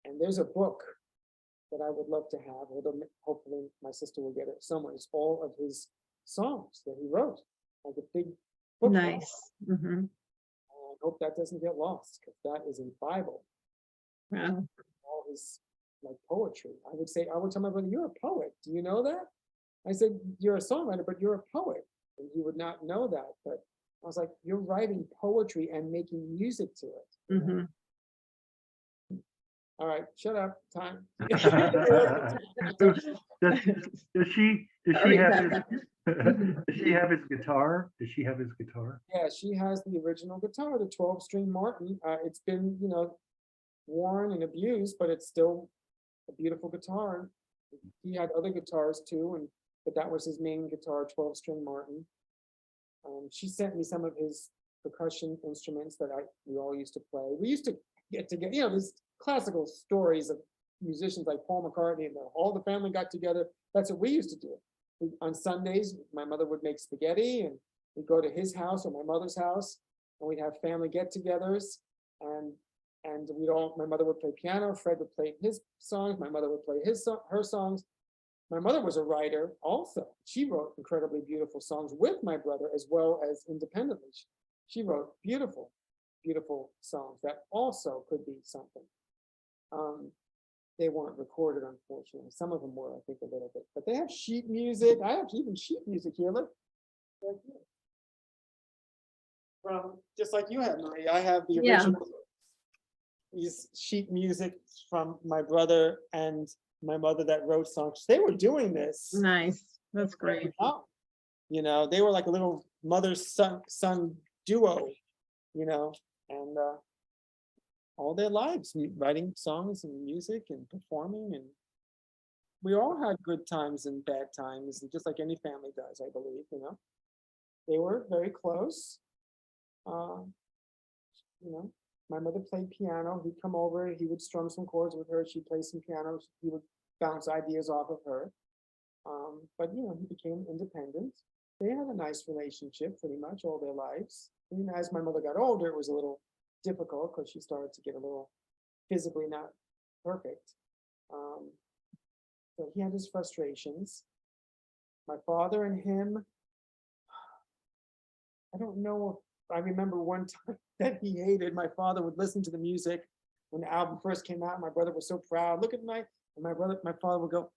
And there's a book that I would love to have. Hopefully my sister will get it somewhere. It's all of his songs that he wrote, like a big book. Nice. I hope that doesn't get lost, because that is a Bible. Wow. All his like poetry. I would tell my brother, you're a poet. Do you know that? I said, you're a songwriter, but you're a poet. And he would not know that. But I was like, you're writing poetry and making music to it. All right, shut up. Time. does she have his guitar? Does she have his guitar? Yeah, she has the original guitar, the 12-string Martin. It's been, you know, worn and abused, but it's still a beautiful guitar. He had other guitars too, but that was his main guitar, 12-string Martin. She sent me some of his percussion instruments that we all used to play. We used to get together, you know, there's classical stories of musicians like Paul McCartney, and all the family got together. That's what we used to do. On Sundays, my mother would make spaghetti, and we'd go to his house or my mother's house, and we'd have family get-togethers. And my mother would play piano, Fred would play his songs, my mother would play her songs. My mother was a writer also. She wrote incredibly beautiful songs with my brother as well as independently. She wrote beautiful, beautiful songs that also could be something. They weren't recorded, unfortunately. Some of them were, I think, a little bit. But they have sheet music. I have even sheet music here. Look. Right here. From, just like you have, Maria, I have the original. These sheet music from my brother and my mother that wrote songs. They were doing this. Nice. That's great. You know, they were like a little mother-son duo, you know, and all their lives writing songs and music and performing. And we all had good times and bad times, and just like any family does, I believe, you know. They were very close. You know, my mother played piano. He'd come over, he would strum some chords with her. She'd play some piano. He would bounce ideas off of her. But you know, he became independent. They had a nice relationship pretty much all their lives. And as my mother got older, it was a little difficult because she started to get a little physically not perfect. So he had his frustrations. My father and him, I don't know if I remember one time that he hated. My father would listen to the music when the album first came out. My brother was so proud. Look at my, and my father would go,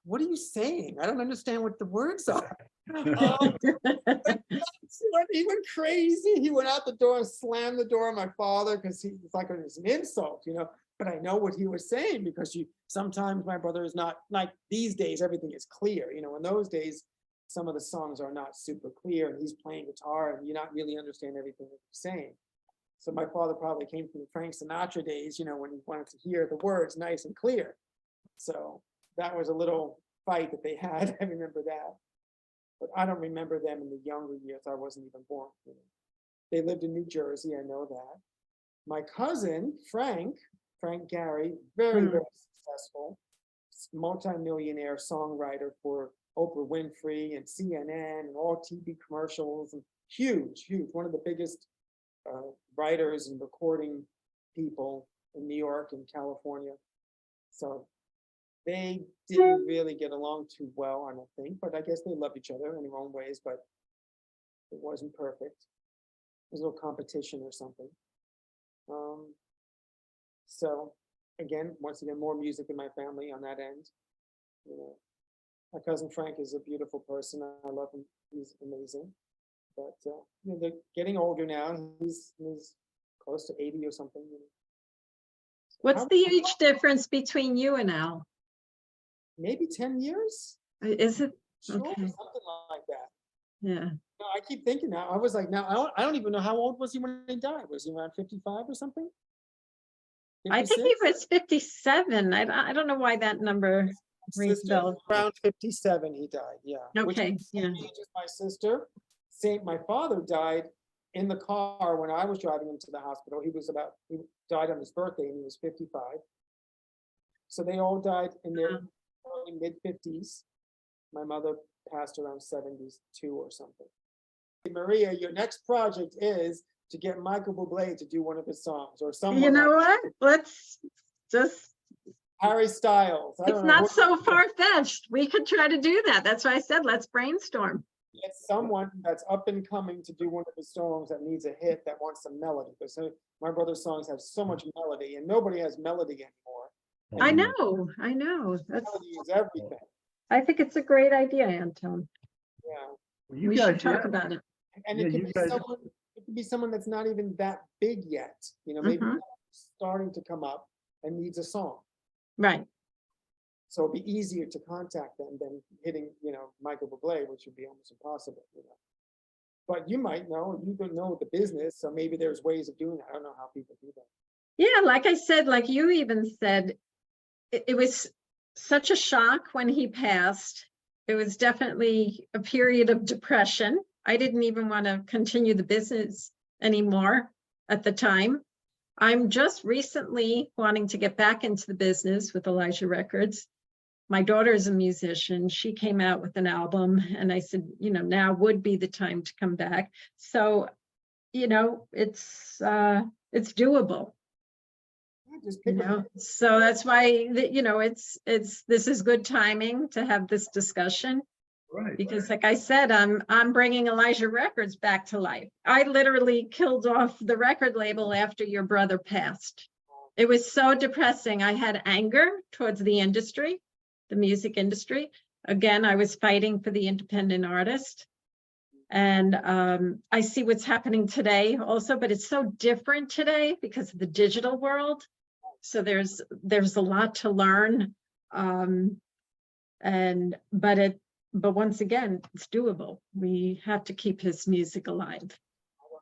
"What are you saying? I don't understand what the words are." He went crazy. He went out the door and slammed the door on my father because it's like it was an insult, you know. But I know what he was saying because sometimes my brother is not like these days, everything is clear. You know, in those days, some of the songs are not super clear and he's playing guitar and you not really understand everything that he's saying. So my father probably came from the Frank Sinatra days, you know, when he wanted to hear the words nice and clear. So that was a little fight that they had. I remember that. But I don't remember them in the younger years. I wasn't even born. You know. They lived in New Jersey. I know that. My cousin, Frank Gary, very successful, multi-millionaire songwriter for Oprah Winfrey and CNN and all TV commercials, and huge, one of the biggest writers and recording people in New York and California. So they didn't really get along too well, I don't think, but I guess they loved each other in their own ways, but it wasn't perfect. There's a little competition or something. So again, once again, more music in my family on that end. You know, my cousin Frank is a beautiful person. I love him. He's amazing. But you know, they're getting older now. He's close to 80 or something. You know. What's the age difference between you and Al? Maybe 10 years. Is it? Sure, Okay. something like that. Yeah. No, I keep thinking now. I was like, now I don't even know how old was he when he died. Was he around 55 or something? 56? I think he was 57. I don't know why that number rings Sister, bells. around 57 he died, yeah. Which Okay, was yeah. age as my sister. My father died in the car when I was driving him to the hospital. He died on his birthday and he was 55. So they all died in their early mid-50s. My mother passed around 72 or something. Maria, your next project is to get Michael Bublé to do one of his songs or someone. You know like what? Let's just, Harry Styles. I it's don't know not so far-fetched. We could try to do that. That's why I said, let's brainstorm. Get someone that's up and coming to do one of his songs that needs a hit, that wants some melody. Because my brother's songs have so much melody, and nobody has melody anymore. I know. That's, Melody is everything. I think it's a great idea, Antone. Yeah, You We guys, should talk about it. and Yeah, it could you be guys- someone. It could be someone that's not even that big yet. You know, maybe Mhm. starting to come up and needs a song. Right. So it'd be easier to contact them than hitting, you know, Michael Bublé, which would be almost impossible, you know. But you might know, you don't know the business, so maybe there's ways of doing that. I don't know how people do that. Yeah, like I said, like you even said, it was such a shock when he passed. It was definitely a period of depression. I didn't even want to continue the business anymore at the time. I'm just recently wanting to get back into the business with Elijah Records. My daughter is a musician. She came out with an album and I said, you know, now would be the time to come back. So, you know, it's doable. Just You pick know, so that's why, you know, this is good timing to have this discussion. Right. Because like I said, I'm bringing Elijah Records back to life. I literally killed off the record label after your brother passed. It was so depressing. I had anger towards the industry, the music industry. Again, I was fighting for the independent artist. And I see what's happening today also, but it's so different today because of the digital world. So there's a lot to learn. But once again, it's doable. We have to keep his music alive.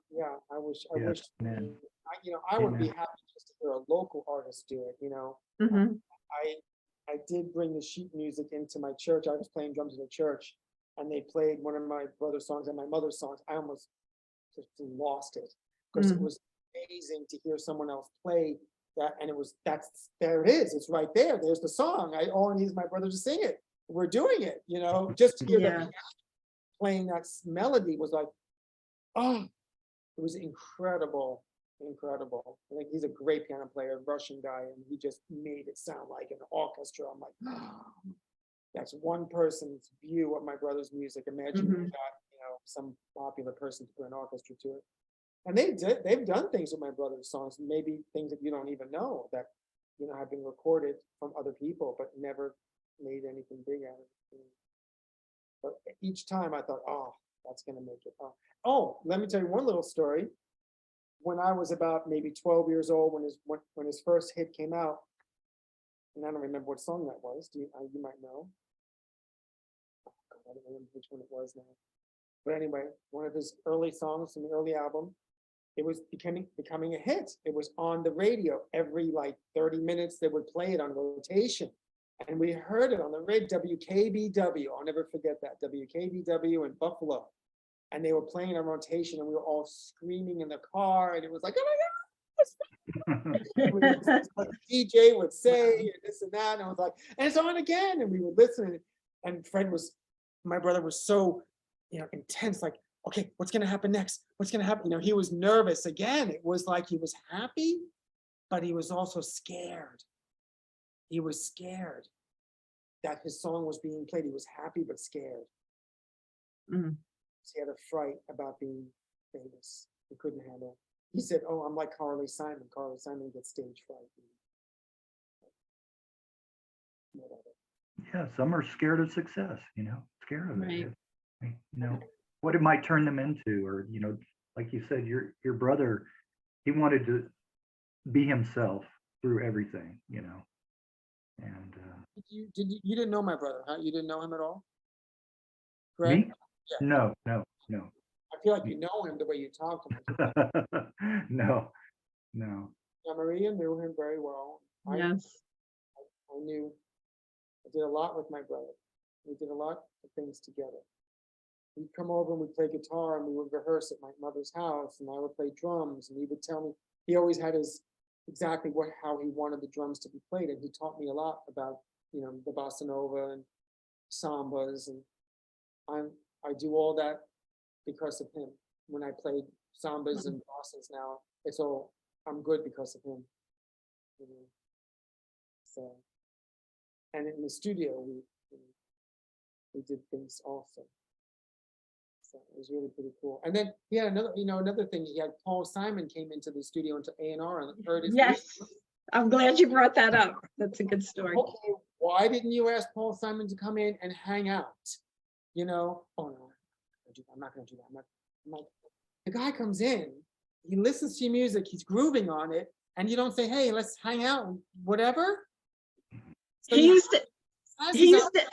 Yeah, I wish, man. I would be Amen. happy just to hear a local artist do it, you know. Mhm. I did bring the sheet music into my church. I was playing drums in a church, and they played one of my brother's songs and my mother's songs. I almost just lost it because it was amazing to hear someone else play that, and there it is. It's right there. There's the song. All I need is my brother to sing it. We're doing it, you know. Just to hear them playing that melody was like, oh, it was incredible. Incredible. I think he's a great piano player, Russian guy, and he just made it sound like an orchestra. I'm like, oh, that's one person's view of my brother's music. Imagine you got, you know, some popular person to put an orchestra to it. And they've done things with my brother's songs, maybe things that you don't even know that, you know, have been recorded from other people, but never made anything big out of it. But each time I thought, oh, that's gonna make it. Oh, let me tell you one little story. When I was about maybe 12 years old, when his first hit came out, and I don't remember what song that was. You might know. Oh, God, I don't remember which one it was now. But anyway, one of his early songs from the early album, it was becoming a hit. It was on the radio every like 30 minutes. They would play it on rotation, and we heard it on the radio. WKBW. I'll never forget that. WKBW in Buffalo. And they were playing on rotation, and we were all screaming in the car, and it was like, oh my God, what the DJ would say, and this and that, and I was like, and it's on again, and we were listening, and my brother was so, you know, intense, like, okay, what's gonna happen next? What's gonna happen? You know, he was nervous again. It was like he was happy, but he was also scared. He was scared that his song was being played. He was happy, but scared. He had a fright about being famous. He couldn't handle it. He said, oh, I'm like Carly Simon. Carly Simon gets stage fright. Yeah, some are scared of success, you know, scared of Right. it. You know, what it might turn them into, or, you know, like you said, your brother, he wanted to be himself through everything, you know. And you didn't know my brother, huh? You didn't know him at all? Correct? me? Yeah. No. I feel like you know him the way you talk to him. No. Now, Maria knew him very well. Yes. I did a lot with my brother. We did a lot of things together. He'd come over and we'd play guitar, and we would rehearse at my mother's house, and I would play drums, and he would tell me, he always had exactly how he wanted the drums to be played, and he taught me a lot about, you know, the bossa nova and sambas, and I do all that because of him. When I played sambas and bossas now, I'm good because of him. You know? So, and in the studio, we did things also. So it was really pretty cool. And then he had another thing. He had Paul Simon came into the studio into A&R and heard his Yes. music. I'm glad you brought that up. That's a good story. Okay, why didn't you ask Paul Simon to come in and hang out? You know, oh no, I'm not going to do that. I'm like, the guy comes in, he listens to your music, he's grooving on it, and you don't say, hey, let's hang out, and whatever. So He used to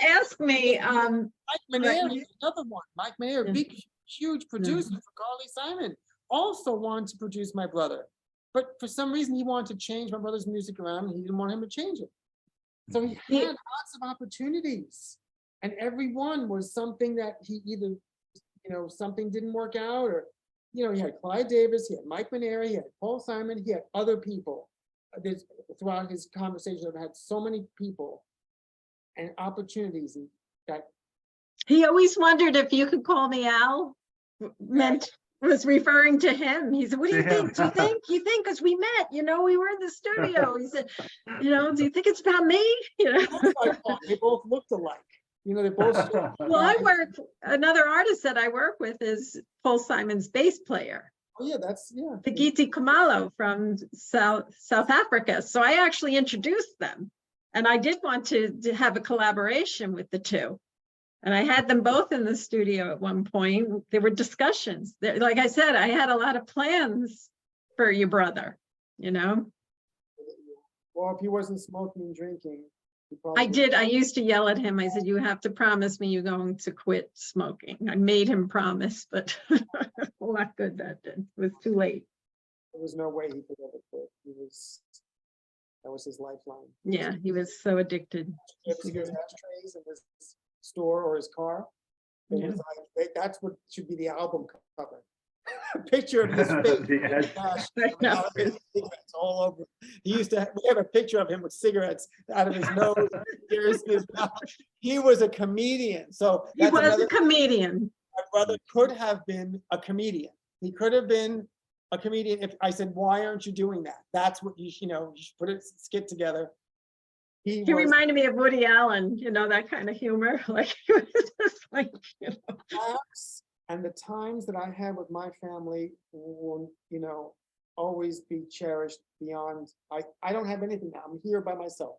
ask me, Mike Maneri, right. another one. Mike Maneri, big, huge producer for Carly Simon, also wanted to produce my brother. But for some reason, he wanted to change my brother's music around, and he didn't want him to change it. So he had lots of opportunities, and every one was something that he either, you know, something didn't work out, or, you know, he had Clyde Davis, he had Mike Maneri, he had Paul Simon, he had other people. Throughout his conversation, I've had so many people and opportunities that he always wondered if you could call me Al, was referring to him. He said, what do you think? Do you think, because we met, you know, we were in the studio. He said, you know, do you think it's about me? You know, they both looked alike. You know, they both. Well, another artist that I work with is Paul Simon's bass player. Oh yeah, Takiti Kumalo from South Africa. So I actually introduced them, and I did want to have a collaboration with the two. And I had them both in the studio at one point. There were discussions. Like I said, I had a lot of plans for your brother, you know? Well, if he wasn't smoking and drinking, he probably I did. I used to yell at him. I said, you have to promise me you're going to quit smoking. I made him promise, but not good that day. It was too late. There was no way he could ever quit. That was his lifeline. Yeah, he was so addicted. He had cigarette ashtrays in his store or his car. It Yeah. was like, that's what should be the album cover. A picture of his face. Yes. Ash, I know. out of his cigarettes all over. He used to we have a picture of him with cigarettes out of his nose, ears, his mouth. He was a comedian. So He that's was another, a comedian. my brother could have been a comedian. He could have been a comedian if I said, why aren't you doing that? That's what you should put a skit together. He He was reminded me of Woody Allen, that kind of humor. Like, he was just like, perhaps, and the times that I had with my family will, always be cherished beyond. I don't have anything now. I'm here by myself.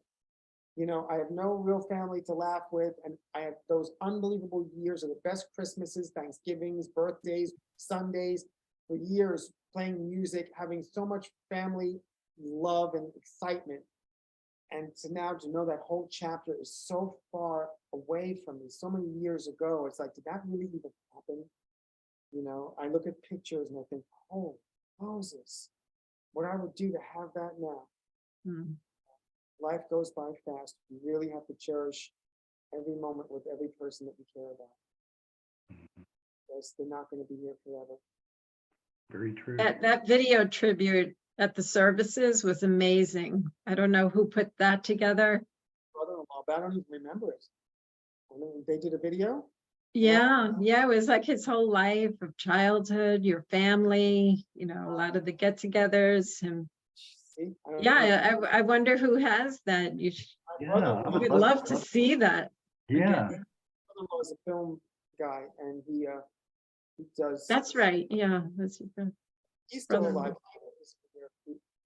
I have no real family to laugh with, and I have those unbelievable years of the best Christmases, Thanksgivings, birthdays, Sundays, for years playing music, having so much family love and excitement. And to now to know that whole chapter is so far away from me, so many years ago, it's like, did that really even happen? I look at pictures and I think, oh, Moses, what I would do to have that now. Hmm. Life goes by fast. You really have to cherish every moment with every person that you care about. Because they're not going to be here forever. Very true. that video tribute at the services was amazing. I don't know who put that together. Brother-in-law, but I don't even remember it. I mean, they did a video. Yeah, it was like his whole life of childhood, your family, a lot of the get-togethers. And See, I don't know. yeah, I wonder who has that. You My brother- Yeah. I would love to see that. Yeah. again. brother-in-law is a film guy, and he does. That's right. Yeah, that's He's still brother-in-law. alive.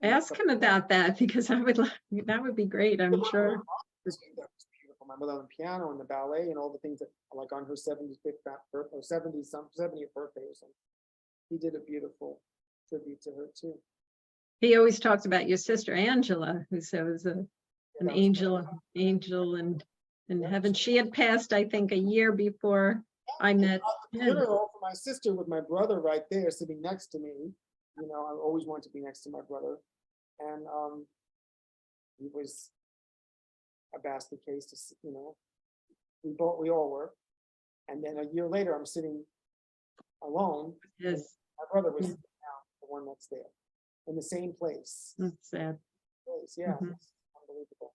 Ask him about that, because that would be great, I'm sure. That was beautiful. My mother on the piano and the ballet and all the things that like on her 75th birthday or 70th birthday or something. He did a beautiful tribute to her too. He always talked about your sister Angela, who said was an that was angel in heaven. She had passed, I think, a year before I met The him. funeral for my sister with my brother right there sitting next to me. I always wanted to be next to my brother. And he was a basket case to, we all were. And then a year later, I'm sitting alone. Yes, My brother was Yeah. now the one that's there in the same place. that's sad. Yeah, Mhm. it's unbelievable.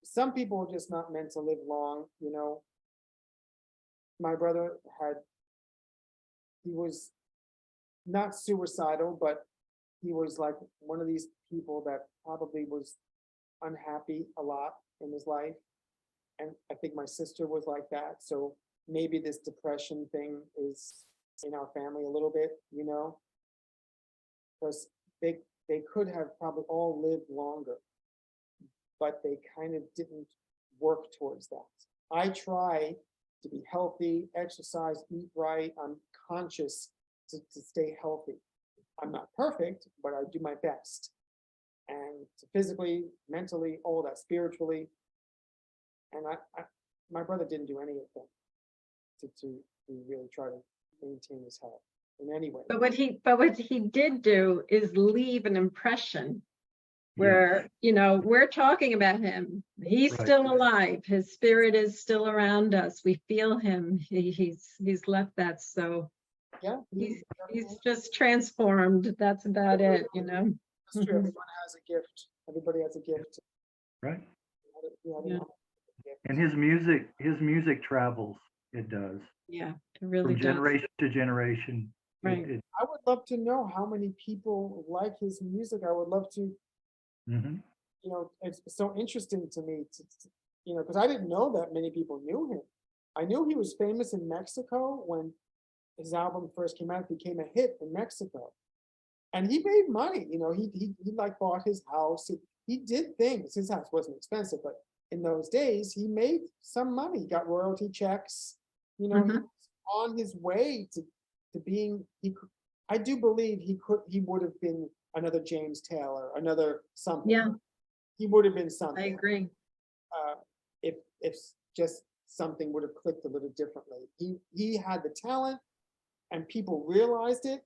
Some people are just not meant to live long, My brother he was not suicidal, but he was like one of these people that probably was unhappy a lot in his life. And I think my sister was like that. So maybe this depression thing is in our family a little bit, because they could have probably all lived longer, but they kind of didn't work towards that. I try to be healthy, exercise, eat right. I'm conscious to stay healthy. I'm not perfect, but I do my best. And physically, mentally, all that, spiritually. And my brother didn't do any of that to really try to maintain his health in any way. But what he did do is leave an impression where, we're talking about him. He's Right. still alive. His spirit is still around us. We feel him. He's left that. So Yeah, he's just transformed. That's about it, That's true. Mhm. Everyone has a gift. Everybody has a gift. Right. Yeah. And his music travels. It does. Yeah, it really From does. generation to generation. Right. I would love to know how many people like his music. I would love to, Mhm. it's so interesting to me because I didn't know that many people knew him. I knew he was famous in Mexico when his album first came out. It became a hit in Mexico, and he made money. He like bought his house. He did things. His house wasn't expensive, but in those days he made some money. He got royalty checks. He was on his way to being. I do believe he would have been another James Taylor, another something. Yeah, He would have been I something. agree. If just something would have clicked a little differently. He had the talent, and people realized it.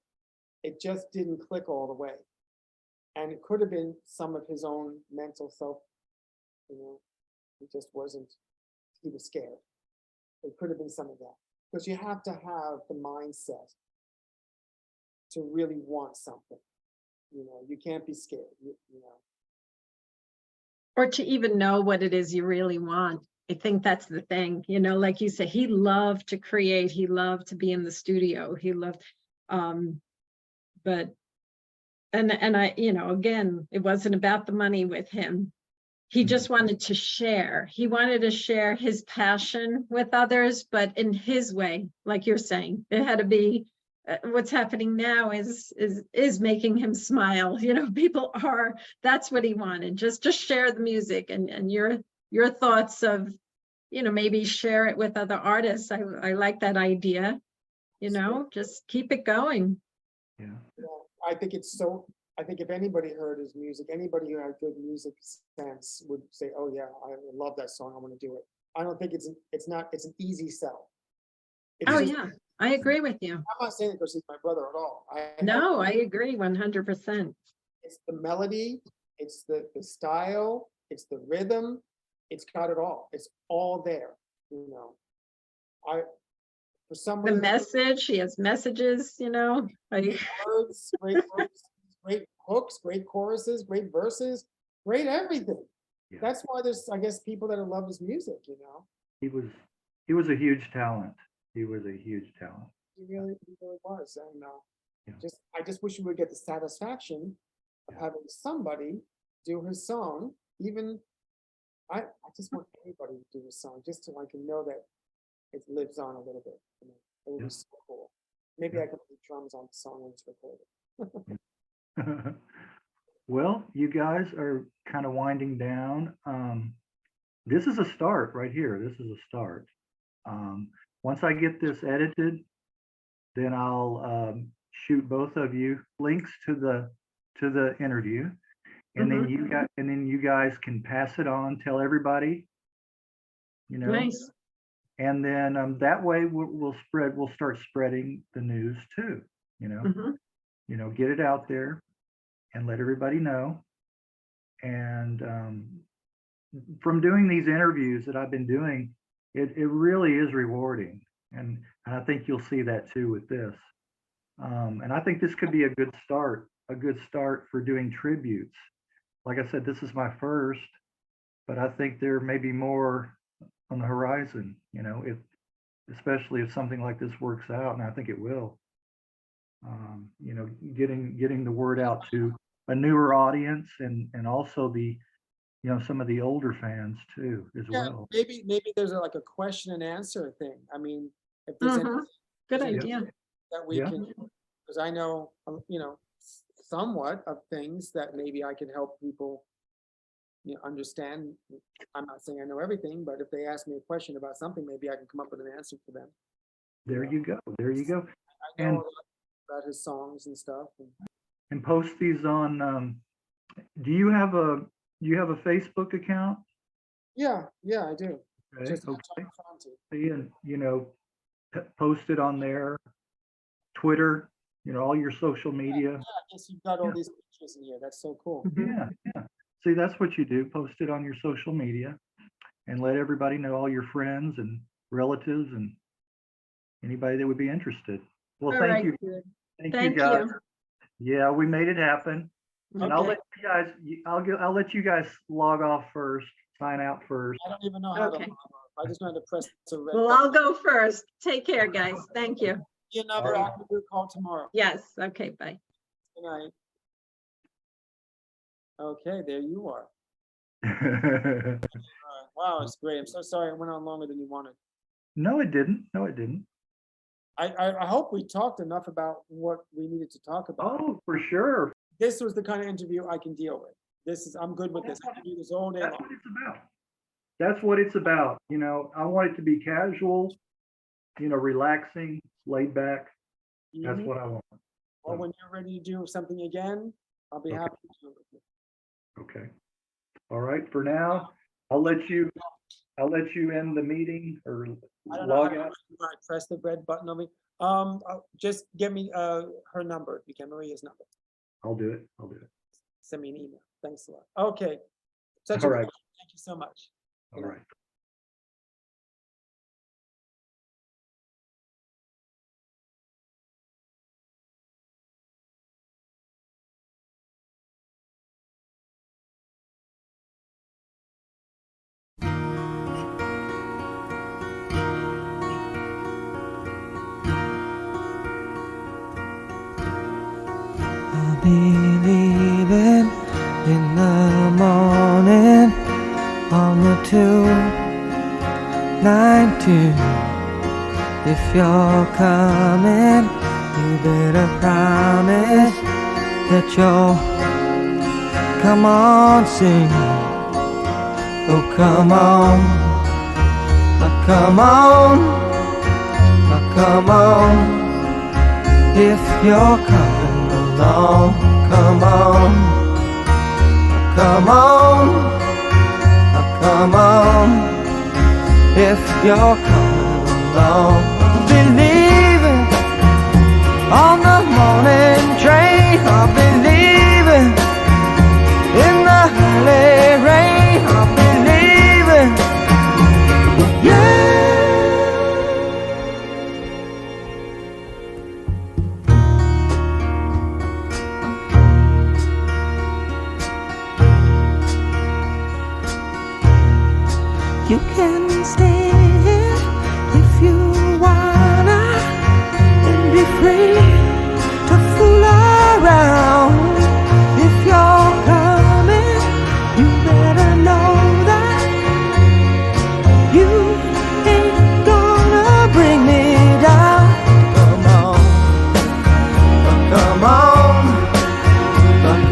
It just didn't click all the way. And it could have been some of his own mental self, he just wasn't, he was scared. It could have been some of that. Because you have to have the mindset to really want something. You can't be scared, Or to even know what it is you really want. I think that's the thing, like you say, he loved to create, he loved to be in the studio, he loved, but, and I, again, it wasn't about the money with him. He just wanted to share. He wanted to share his passion with others, but in his way, like you're saying, it had to be, what's happening now is making him smile. People are, that's what he wanted, just share the music and your thoughts of, maybe share it with other artists. I like that idea, just keep it going. Yeah. I think I think if anybody heard his music, anybody who had good music sense would say, oh yeah, I love that song, I want to do it. I don't think it's an easy sell. Yeah, I agree with you. I'm not saying it because he's my brother at all. No, I agree 100%. It's the melody, it's the style, it's the rhythm, it's got it all. It's all there, for some The reason, message, he has messages, like words, great hooks, great choruses, great verses, great everything. Yeah. That's why there's, I guess, people that love his music, He was a huge talent. He was a huge talent. He really was. And Yeah. I just wish we would get the satisfaction of having somebody do his song. Even I just want anybody to do his song, just so I can know that it lives on a little bit. It would be so cool. Maybe I could play drums on the song when it's recorded. Well, you guys are kind of winding down. This is a start right here. This is a start. Once I get this edited, then I'll shoot both of you links to the interview, and then you guys can pass it on, tell everybody, nice. and then that way we'll start spreading the news too. Get it out there and let everybody know. And from doing these interviews that I've been doing, it really is rewarding. And I think you'll see that too with this. And I think this could be a good start for doing tributes. Like I said, this is my first, but I think there may be more on the horizon, especially if something like this works out, and I think it will. Getting the word out to a newer audience and also the some of the older fans too as well. Maybe there's like a question and answer thing. I mean, if there's good idea that we can, because I know somewhat of things that maybe I can help people understand. I'm not saying I know everything, but if they ask me a question about something, maybe I can come up with an answer for them. There you go. I know a lot about his songs and stuff. And post these on. Do you have a Facebook account? Yeah, I do. Okay. Just Okay. Antone. And post it on there. Twitter. All your social media. Yeah, I guess you've got all these pictures in here. That's so cool. Yeah. See, that's what you do. Post it on your social media and let everybody know, all your friends and relatives and anybody that would be interested. Well, All thank right, you. good. Thank you, guys. Yeah, we made it happen. And I'll Okay. let you guys, I'll let you guys log off first, sign out first. I don't even know how Okay. to. I just wanted to press the red Well, button. I'll go first. Take care, guys. Thank you. Your number, All I right. can do a call tomorrow. Yes. Okay. Bye. Good night. Okay, there you are. Wow, it's great. I'm so sorry it went on longer than you wanted. No, it didn't. I hope we talked enough about what we needed to talk about. Oh, for sure. This was the kind of interview I can deal with. I'm good with this. I can do this all day That's long. what it's about. That's what it's about. I want it to be casual, relaxing, laid back. That's Mhm. what I want. Well, when you're ready to do something again, I'll be Okay. happy to do it with you. Okay. All right. For now, I'll let you end the meeting or I don't know how log to out. press the red button on me. Just give me her number. You can Maria's number. I'll do it. send me an email. Thanks a lot. Okay. Such a All right. pleasure. Thank you so much. All right. I'll be leaving in the morning on the 292. If you're coming, you better promise that you'll come on, sing. Oh, come on, come on, come on. If you're coming along, come on, come on, come on. If you're coming along, I'll be leaving on the morning train. I'll be leaving in the early rain. I'll be leaving, yeah. You can stay here if you wanna and be free to fool around. If you're coming, you better know that you ain't gonna bring me down. Come on, come on,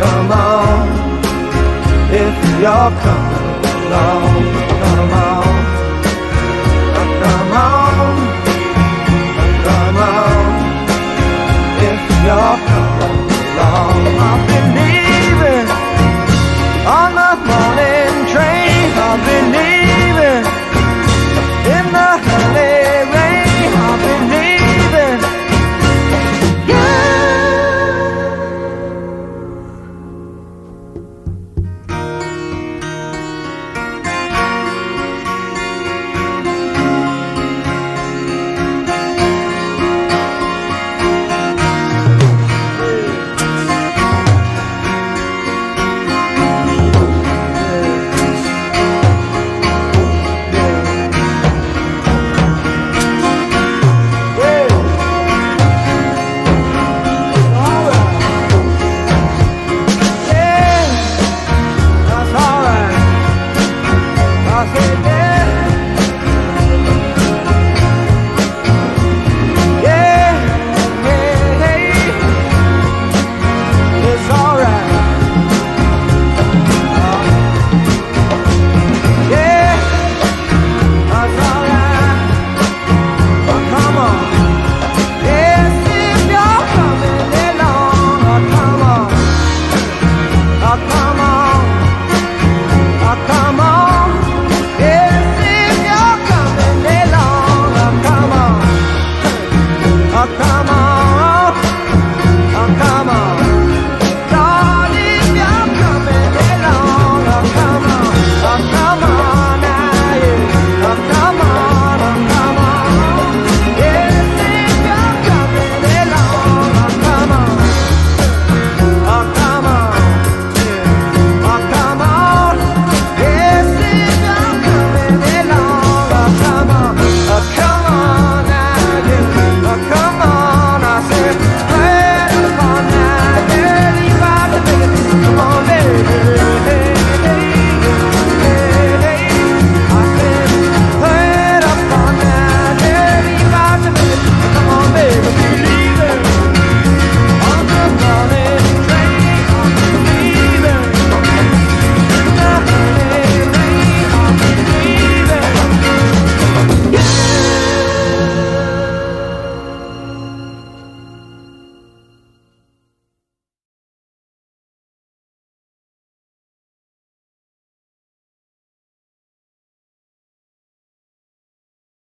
come on. If you're coming along, come on.